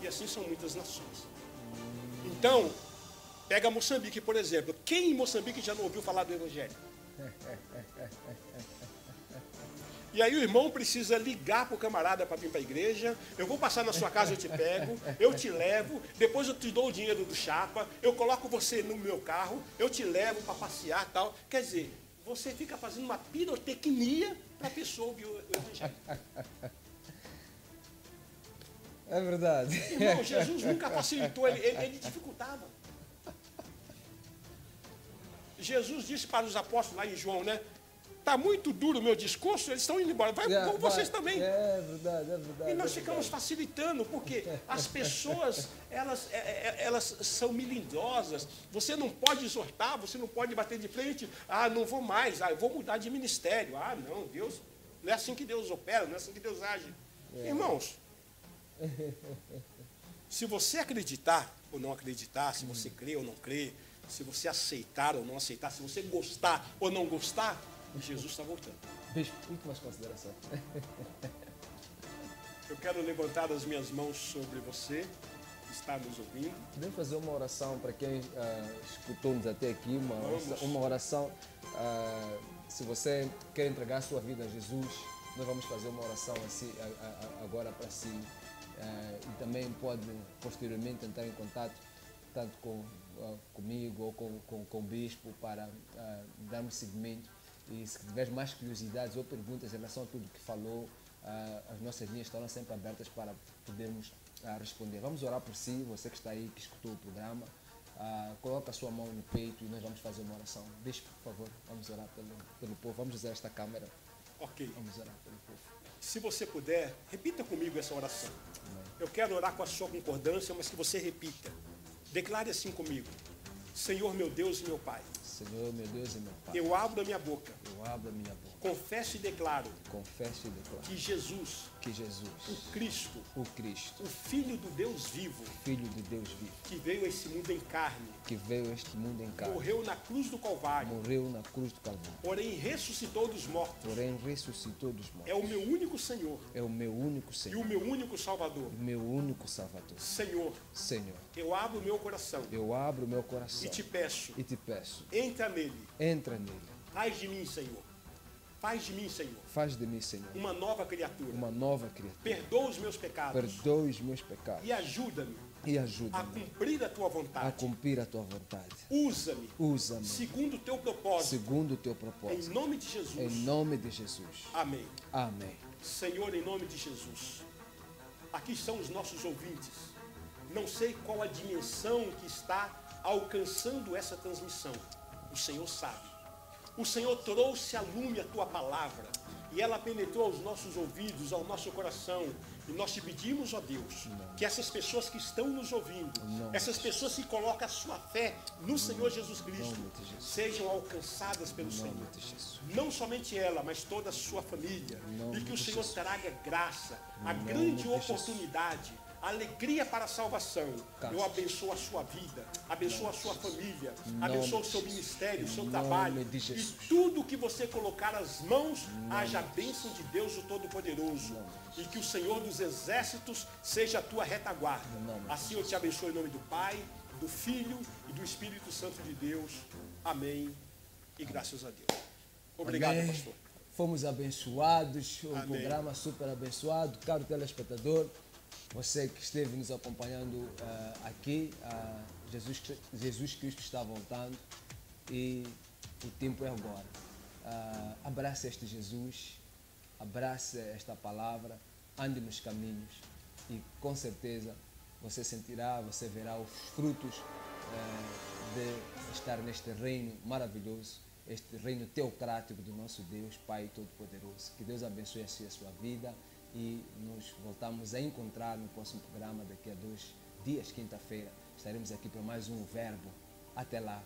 E assim são muitas nações. Então, pega Moçambique, por exemplo. Quem em Moçambique já não ouviu falar do evangelho? E aí o irmão precisa ligar para o camarada para vir para a igreja. Eu vou passar na sua casa, eu te pego, eu te levo, depois eu te dou o dinheiro do chapa, eu coloco você no meu carro, eu te levo para passear e tal. Quer dizer, você fica fazendo uma pirotecnia para a pessoa ouvir o evangelho. É verdade. Irmão, Jesus nunca facilitou, ele dificultava. Jesus disse para os apóstolos lá em João, né? está muito duro o meu discurso, eles estão indo embora. Vão vocês também. É verdade, é verdade. E nós ficamos facilitando, porque as pessoas, elas são melindrosas. Você não pode exortar, você não pode bater de frente. Ah, não vou mais, eu vou mudar de ministério. Ah, não, Deus, não é assim que Deus opera, não é assim que Deus age. Irmãos, se você acreditar ou não acreditar, se você crê ou não crê, se você aceitar ou não aceitar, se você gostar ou não gostar, Jesus está voltando. Bispo, últimas considerações. Eu quero levantar as minhas mãos sobre você que está nos ouvindo. Podemos fazer uma oração para quem escutou-nos até aqui, uma oração. Se você quer entregar a sua vida a Jesus, nós vamos fazer uma oração assim, agora para si. E também pode posteriormente entrar em contato tanto comigo ou com o bispo para darmos seguimento. E se tiver mais curiosidades ou perguntas em relação a tudo que falou, as nossas linhas estarão sempre abertas para podermos responder. Vamos orar por si, você que está aí, que escutou o programa. Coloca a sua mão no peito e nós vamos fazer uma oração. Bispo, por favor, vamos orar pelo povo. Vamos usar esta câmera. Ok. Vamos orar pelo povo. Se você puder, repita comigo essa oração. Eu quero orar com a sua concordância, mas que você repita. Declare assim comigo. Senhor, meu Deus e meu Pai. Senhor, meu Deus e meu Pai. Eu abro a minha boca. Eu abro a minha boca. Confesso e declaro. Confesso e declaro. Que Jesus. O Cristo. O Filho do Deus vivo. Filho de Deus vivo. Que veio a este mundo em carne. Que veio a este mundo em carne. Morreu na cruz do Calvário. Morreu na cruz do Calvário. Porém ressuscitou dos mortos. É o meu único Senhor. É o meu único Senhor. E o meu único Salvador. O meu único Salvador. Senhor. Eu abro o meu coração. E te peço. Entra nele. Faz de mim, Senhor. Faz de mim, Senhor. Uma nova criatura. Perdoa os meus pecados. E ajuda-me. A cumprir a tua vontade. Usa-me. Segundo o teu propósito. Em nome de Jesus. Amém. Senhor, em nome de Jesus. Aqui estão os nossos ouvintes. Não sei qual a dimensão que está alcançando essa transmissão. O Senhor sabe. O Senhor trouxe à lume a tua palavra e ela penetrou aos nossos ouvidos, ao nosso coração. E nós te pedimos, ó Deus, que essas pessoas que estão nos ouvindo, essas pessoas que colocam a sua fé no Senhor Jesus Cristo, sejam alcançadas pelo Senhor. Não somente ela, mas toda a sua família. E que o Senhor traga graça, a grande oportunidade, alegria para a salvação. Eu abençoo a sua vida, abençoo a sua família, abençoo o seu ministério, o seu trabalho e tudo que você colocar as mãos, haja a bênção de Deus o Todo-Poderoso e que o Senhor dos Exércitos seja a tua retaguarda. Assim eu te abençoo em nome do Pai, do Filho e do Espírito Santo de Deus. Amém e graças a Deus. Obrigado, Amém. pastor. Fomos abençoados, o Amém. programa super abençoado. Caro telespectador, você que esteve nos acompanhando aqui, Jesus Cristo está voltando e o tempo é agora. Abrace este Jesus, abrace esta palavra, ande nos caminhos e com certeza você verá os frutos de estar neste reino maravilhoso, este reino teocrático do nosso Deus, Pai Todo-Poderoso. Que Deus abençoe a sua vida. E nos voltamos a encontrar no próximo programa daqui a 2 dias, quinta-feira. Estaremos aqui para mais um Verbo. Até lá.